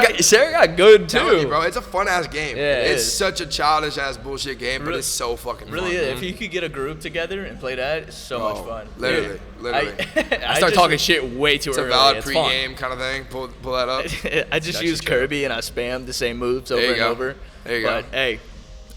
got good too. Telling you, bro, it's a fun ass game. Yeah, it it's is. such a childish ass bullshit game, but Really- it's so fucking Really, fun. if you could get a group together and play that, it's so much fun. Literally, literally. I start talking shit way too It's a early. valid It's pre-game kind of thing. Pull that up. I just use Kirby and I spam the same moves over you and go. over. There you go. But hey,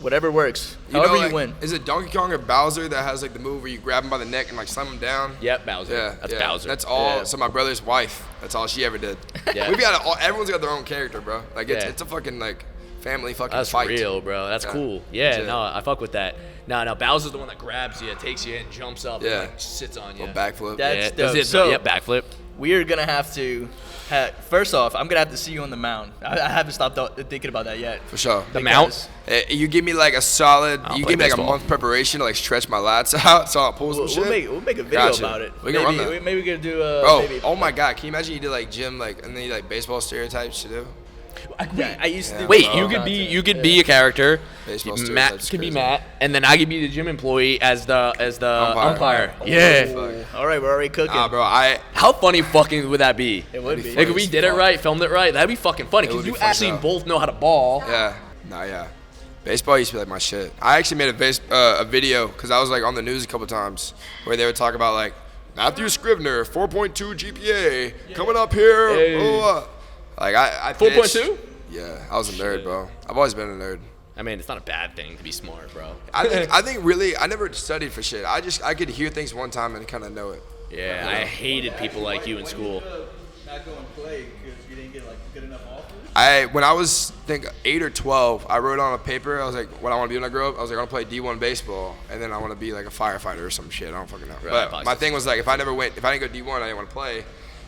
whatever works. know, However like, you win. Is it Donkey Kong or Bowser that has like the move where you grab him by the neck and like slam him down? Yep, Bowser. Yeah, That's yeah. Bowser. That's all. Yeah. So my brother's wife, that's all she ever did. Yeah. We've got everyone's got their own character, bro. Like it's Yeah. it's a fucking like family fucking That's fight. real, bro. That's Yeah. cool. Yeah, Legit. no, I fuck with that. No, Bowser's the one that grabs you, takes you in, jumps up, Yeah. and like sits on you. Little backflip. That's yeah, dope. does it, So- yep, backflip. We are gonna have to. First off, I'm gonna have to see you on the mound. I haven't stopped thinking about that yet. For sure. The mount? You give me like a solid. I'll You play give me like a baseball. month preparation to like stretch my lats out, so I'll pull some shit. We'll make a video Gotcha. about it. We can run maybe, that. Maybe we could do a. Bro, maybe, oh my god, can you imagine you did like gym like and then you like baseball stereotypes to do? I used to. do Wait, baseball you could content. be a character. Baseball Matt stereotypes could be crazy. Matt, and then I could be the gym employee as the umpire. Oh, Yeah. fuck. All right, we're already cooking. Nah, bro, How funny fucking would that be? It would be. Like if we did it right, filmed it right, that'd be fucking funny. It would Because be you fun as actually hell. both know how to ball. Yeah. Nah, yeah. Baseball used to be like my shit. I actually made a video because I was like on the news a couple times where they would talk about like Matthew Scrivener, 4.2 GPA, coming up here. Hey. Like I 4.2? Yeah, I was a nerd, bro. I've always been a nerd. I mean, it's not a bad thing to be smart, bro. I think really I never studied for shit. I could hear things one time and kind of know it. Yeah, I hated people like you in school. Not go and play because you didn't get like good enough offers. When I was think 8 or 12, I wrote on a paper. I was like, what I want to be when I grow up. I was like, I want to play D1 baseball, and then I want to be like a firefighter or some shit. I don't fucking know. Right, But my thing was like, if I didn't go D1, I didn't want to play,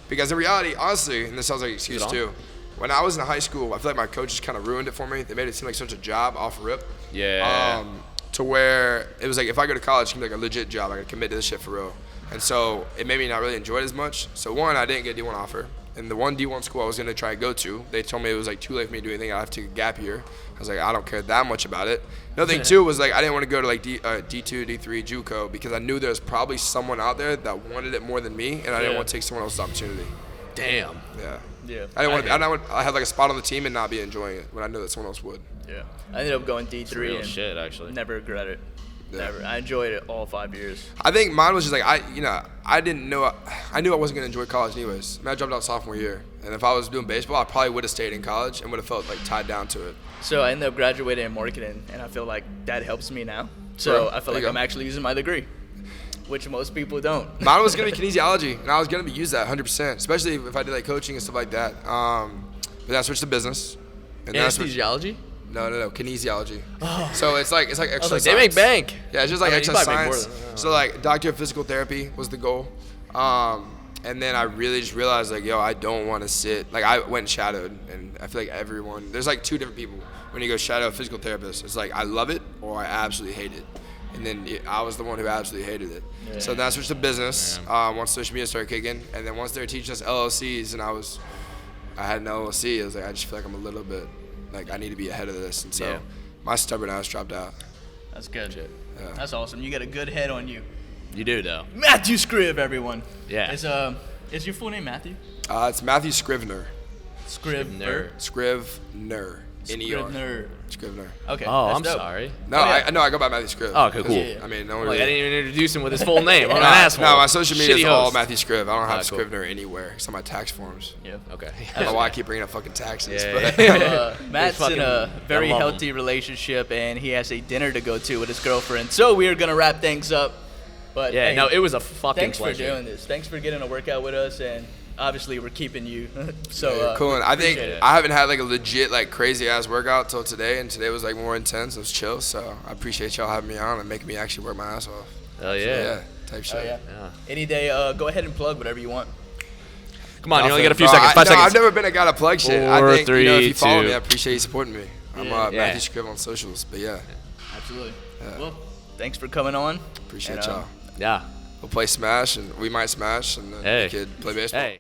because in reality, honestly, and this sounds like an excuse Is it on? too. When I was in high school, I feel like my coaches kind of ruined it for me. They made it seem like such a job off rip. Yeah. To where it was like, if I go to college, it's gonna be like a legit job. I gotta commit to this shit for real. And so it made me not really enjoy it as much. So one, I didn't get a D1 offer. And the one D1 school I was gonna try to go to, they told me it was like too late for me to do anything. I'd have to take a gap year. I was like, I don't care that much about it. Another thing too was like, I didn't want to go to like D2, D3, JUCO because I knew there was probably someone out there that wanted it more than me, and I didn't Yeah. want to take someone else's opportunity. Damn. Yeah. Yeah. I had like a spot on the team and not be enjoying it when I knew that someone else would. Yeah. I ended up going D3 Real and shit, actually. never regret it. Yeah. Never. I enjoyed it all 5 years. I think mine was just like I knew I wasn't gonna enjoy college anyways. I mean, I dropped out sophomore year, and if I was doing baseball, I probably would have stayed in college and would have felt like tied down to it. So I ended up graduating in marketing, and I feel like that helps me now. So Right. I feel There like you I'm go. actually using my degree, which most people don't. Mine was gonna be kinesiology, and I was gonna be use that 100%, especially if I did like coaching and stuff like that. But then I switched to business, and then I switched. Anesthesiology? No, kinesiology. So it's like exercise. I was like, they make science. bank. Yeah, it's just like I mean, you exercise probably make more science. than that. So like doctor of physical therapy was the goal. And then I really just realized like, yo, I don't want to sit. Like I went and shadowed, and I feel like there's like two different people when you go shadow a physical therapist. It's like I love it or I absolutely hate it. And then I was the one who absolutely hated it. So then I switched to business once social media started kicking, and then once they were teaching us LLCs, and I had an LLC. I was like, I just feel like I'm a little bit like I need to be ahead of this, and so Yeah. my stubborn ass dropped out. That's good. Yeah. That's awesome. You got a good head on you. You do, though. Matthew Scriv, everyone. Yeah. Is your full name Matthew? It's Matthew Scrivener. Scrivener. Scrivener. Scrivener. Scrivener. Okay. Oh, that's I'm dope. sorry. No, I go by Matthew Scriv. Oh, okay, cool. Yeah. I mean, no one Like, really. I didn't even introduce him with his full name. I'm an asshole. No, my social media is Shitty all host. Matthew Scriv. I don't have Cool. Scrivener anywhere. It's on my tax forms. Yeah. Okay. I don't know why I keep bringing up fucking taxes. Yeah. But Matt's fucking- in a very gotta love healthy relationship, and he has a dinner to go to with his girlfriend. So we are gonna wrap things up. But Yeah, hey, no, it was a fucking thanks pleasure. for doing this. Thanks for getting a workout with us, and obviously we're keeping you. So yeah, cool. And I think appreciate it. I haven't had like a legit like crazy ass workout till today, and today was like more intense. It was chill. So I appreciate y'all having me on and making me actually work my ass off. Hell So, yeah. type Oh shit. yeah. Yeah. Any day, go ahead and plug whatever you want. Come on, you only got a few Bro, seconds. 5 no, seconds. I've never been a guy to plug shit. I 4, think you know, if you 3, follow 2. me, I appreciate you supporting me. I'm Yeah. Matthew Scriv on socials, but yeah, Absolutely. Yeah. Well, thanks for coming on. appreciate And, y'all. Yeah. We'll play Smash, and we might smash, and then Hey. we could play baseball. Hey.